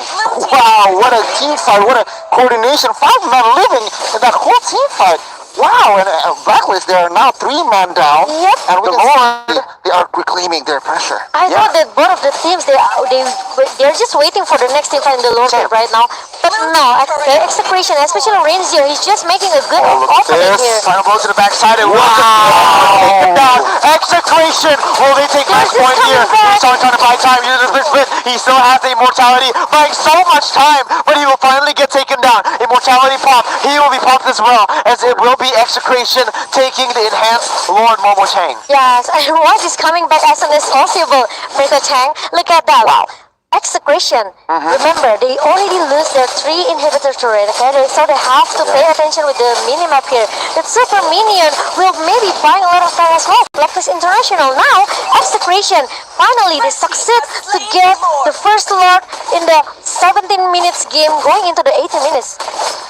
Wow, what a team fight, what a coordination. 5-man living in that whole team fight. Wow, and Blacklist, they are now 3-man down.
Yep.
And with the Lord, they are reclaiming their pressure.
I thought that both of the teams, they're just waiting for the next team fight in the Lord Pit right now. But no, Execration, especially Renzio, he's just making a good opening here.
Final blow to the backside and taken down. Execration, will they take match point here? He's trying to buy time, uses the split. He still has the immortality, buying so much time, but he will finally get taken down. Immortality pop, he will be popped as well, as it will be Execration taking the enhanced Lord Momo-Chang.
Yes, and Wise is coming back as soon as possible. Miko Chang, look at that.
Wow.
Execution. Remember, they already lose their 3 inhibitor turret, okay? So they have to pay attention with the minimap here. That super minion will maybe buy a lot of time as well. Blacklist International now, Execution. Finally, they succeed to get the first lord in the 17 minutes game going into the 18 minutes.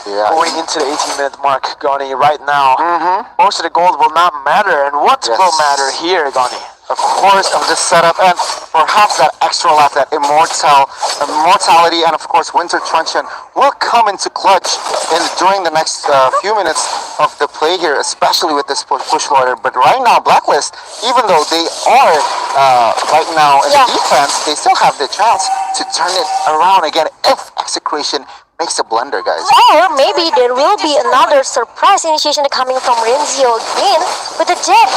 Yeah.
Going into the 18-minute mark, Gani, right now, most of the gold will not matter. And what will matter here, Gani?
Of course, of this setup, and perhaps that extra life, that immortality, and of course winter truncheon will come into clutch during the next few minutes of the play here, especially with this push loader. But right now, Blacklist, even though they are right now in the defense, they still have the chance to turn it around again if Execration makes a blunder, guys.
Or maybe there will be another surprise initiation coming from Renzio again with the jet.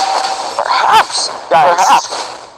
Perhaps.
Guys,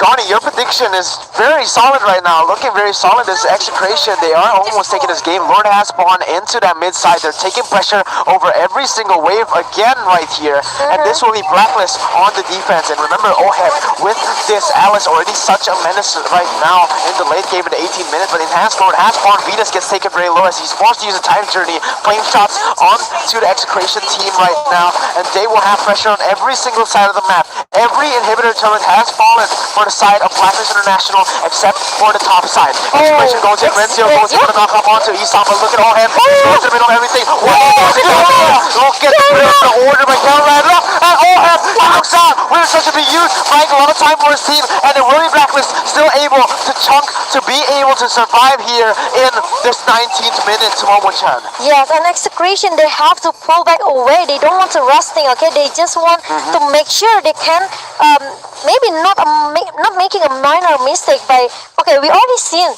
Gani, your prediction is very solid right now. Looking very solid. This Execration, they are almost taking this game. Lord has spawned into that mid side. They're taking pressure over every single wave again right here. And this will be Blacklist on the defense. And remember, Oheb with this Alice already such a menace right now in the late game in the 18 minutes. But Enhanced Lord has spawned. Venus gets taken very low as he's forced to use a time journey. Flame shots onto the Execration team right now. And they will have pressure on every single side of the map. Every inhibitor turret has fallen for the side of Blacklist International except for the top side. Execration goes in, Renzio goes in for the knockup onto Esop, but look at Oheb. He goes in the middle of everything. What is he doing? Look at the order by Calvin. And Oheb knocks out. We're such a big use, buying a lot of time for his team, and the Willie Blacklist still able to chunk to be able to survive here in this 19th minute, Momo-chan.
Yes, and Execration, they have to pull back away. They don't want to rusting, okay? They just want to make sure they can maybe not making a minor mistake by, okay, we already seen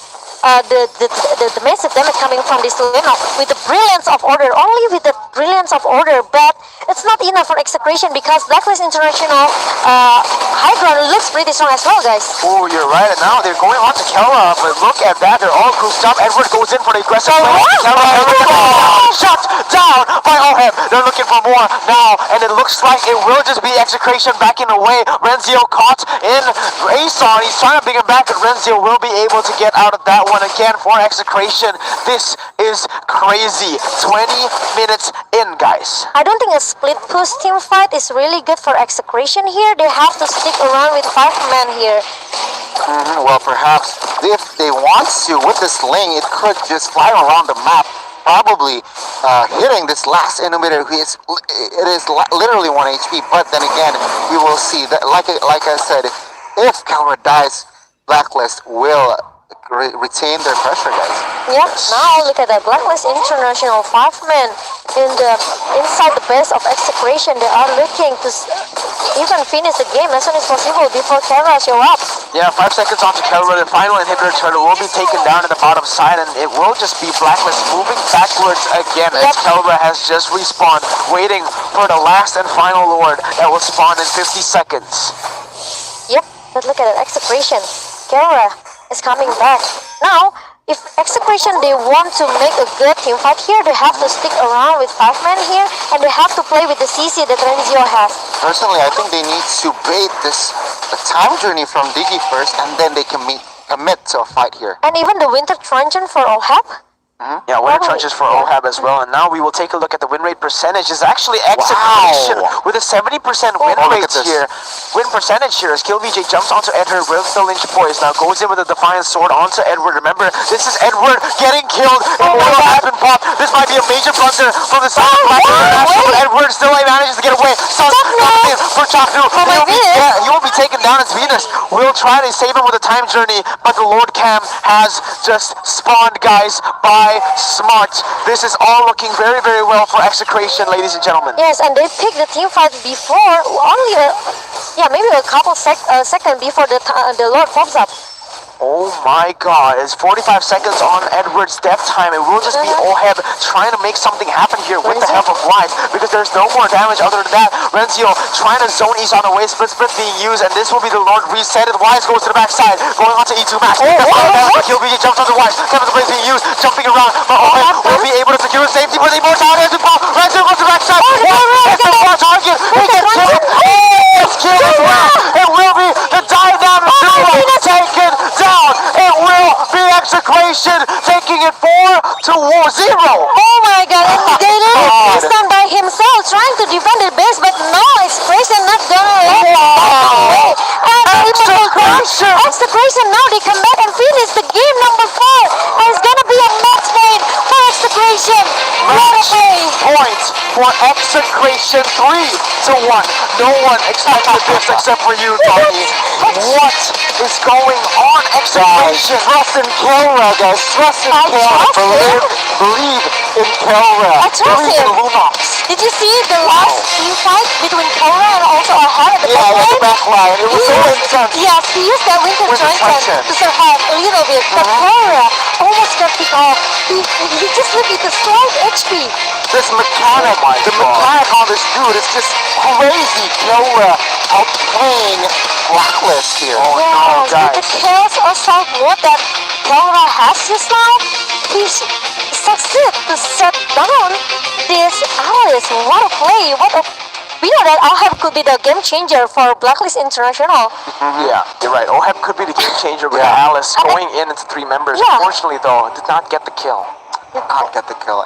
the massive damage coming from this lineup with the brilliance of order, only with the brilliance of order, but it's not enough for Execration because Blacklist International high ground looks pretty strong as well, guys.
Oh, you're right. And now they're going on to Kara, but look at that. They're all grouped up. Edward goes in for the aggressive play. Shut down by Oheb. They're looking for more now, and it looks like it will just be Execration backing away. Renzio caught in Ason. He's trying to bring him back, but Renzio will be able to get out of that one again for Execration. This is crazy. 20 minutes in, guys.
I don't think a split push team fight is really good for Execration here. They have to stick around with 5 men here.
Well, perhaps if they want to, with this Sling, it could just fly around the map, probably hitting this last inhibitor. It is literally 1 HP, but then again, we will see that, like I said, if Calvert dies, Blacklist will retain their pressure, guys.
Yep, now look at that. Blacklist International 5 men inside the base of Execration. They are looking to even finish the game as soon as possible before Kara show up.
Yeah, 5 seconds off to Kelvin. The final inhibitor turret will be taken down at the bottom side, and it will just be Blacklist moving backwards again as Kelvin has just respawned, waiting for the last and final lord that will spawn in 50 seconds.
Yep, but look at it. Execration. Kara is coming back. Now, if Execration, they want to make a good team fight here, they have to stick around with 5 men here, and they have to play with the CC that Renzio has.
Personally, I think they need to bait this time journey from Diggy first, and then they can commit to a fight here.
And even the Winter Truncheon for Oheb.
Yeah, winner trunches for Oheb as well. And now we will take a look at the win rate percentage. It's actually Execration with a 70% win rate here. Win percentage here as KillVJ jumps onto Edward with the lynch poise. Now goes in with a Defiant Sword onto Edward. Remember, this is Edward getting killed. It will happen, Pop. This might be a major blunder from the side of Black. Edward still manages to get away. Suns comes in for Chaknu. He will be taken down as Venus. We'll try to save him with a time journey, but the Lord Cam has just spawned, guys, by Smart. This is all looking very, very well for Execration, ladies and gentlemen.
Yes, and they picked the team fight before only maybe a couple seconds before the Lord pops up.
Oh my god, it's 45 seconds on Edward's death time. It will just be Oheb trying to make something happen here with the help of Wise, because there's no more damage other than that. Renzio trying to zone East on the way, split being used, and this will be the Lord reset. Wise goes to the backside, going on to E2 Max. KillVJ jumps onto Wise, Kevin the Blaze being used, jumping around, but Oheb will be able to secure safety with immortality. Renzio goes to the backside. It's the more target. He gets killed. It's killed as well. It will be the dynamic duo taken down. It will be Execration.
Oh my god, and they
God.
stand by himself trying to defend the base, but no, Expression not gonna let him walk away. And
Execration.
Execration now they come back and finish the game number 4. And it's gonna be a match point for Execration. What a play.
Points for Execration 3-1. No one expected this except for you, Tony. What is going on, Execration?
Trust in Kelra, guys. Trust in
I
Kelra.
trust him.
Believe in Kelra.
I trust
Believe in
him.
Lunox.
Did you see the last team fight between Kora and also Ahad at the
Yeah,
back
at the back line. It was so
He
intense.
Yes, he used that winter
Winter
trench
trench.
to survive a little bit. But Kora almost got picked off. He just looked at the slight HP.
This mechanic, the mechanic on this dude is just crazy. Kelra outplaying Blacklist here.
Oh no,
Yes, with
guys.
the chaos assault mode that Kora has just now, he succeeded to set down this Alice. What a play! We know that Ahab could be the game changer for Blacklist International.
Yeah, you're right. Oheb could be the game changer with
Yeah.
Alice going in into 3 members.
Yeah.
Unfortunately, though, did not get the kill.
Not get the kill.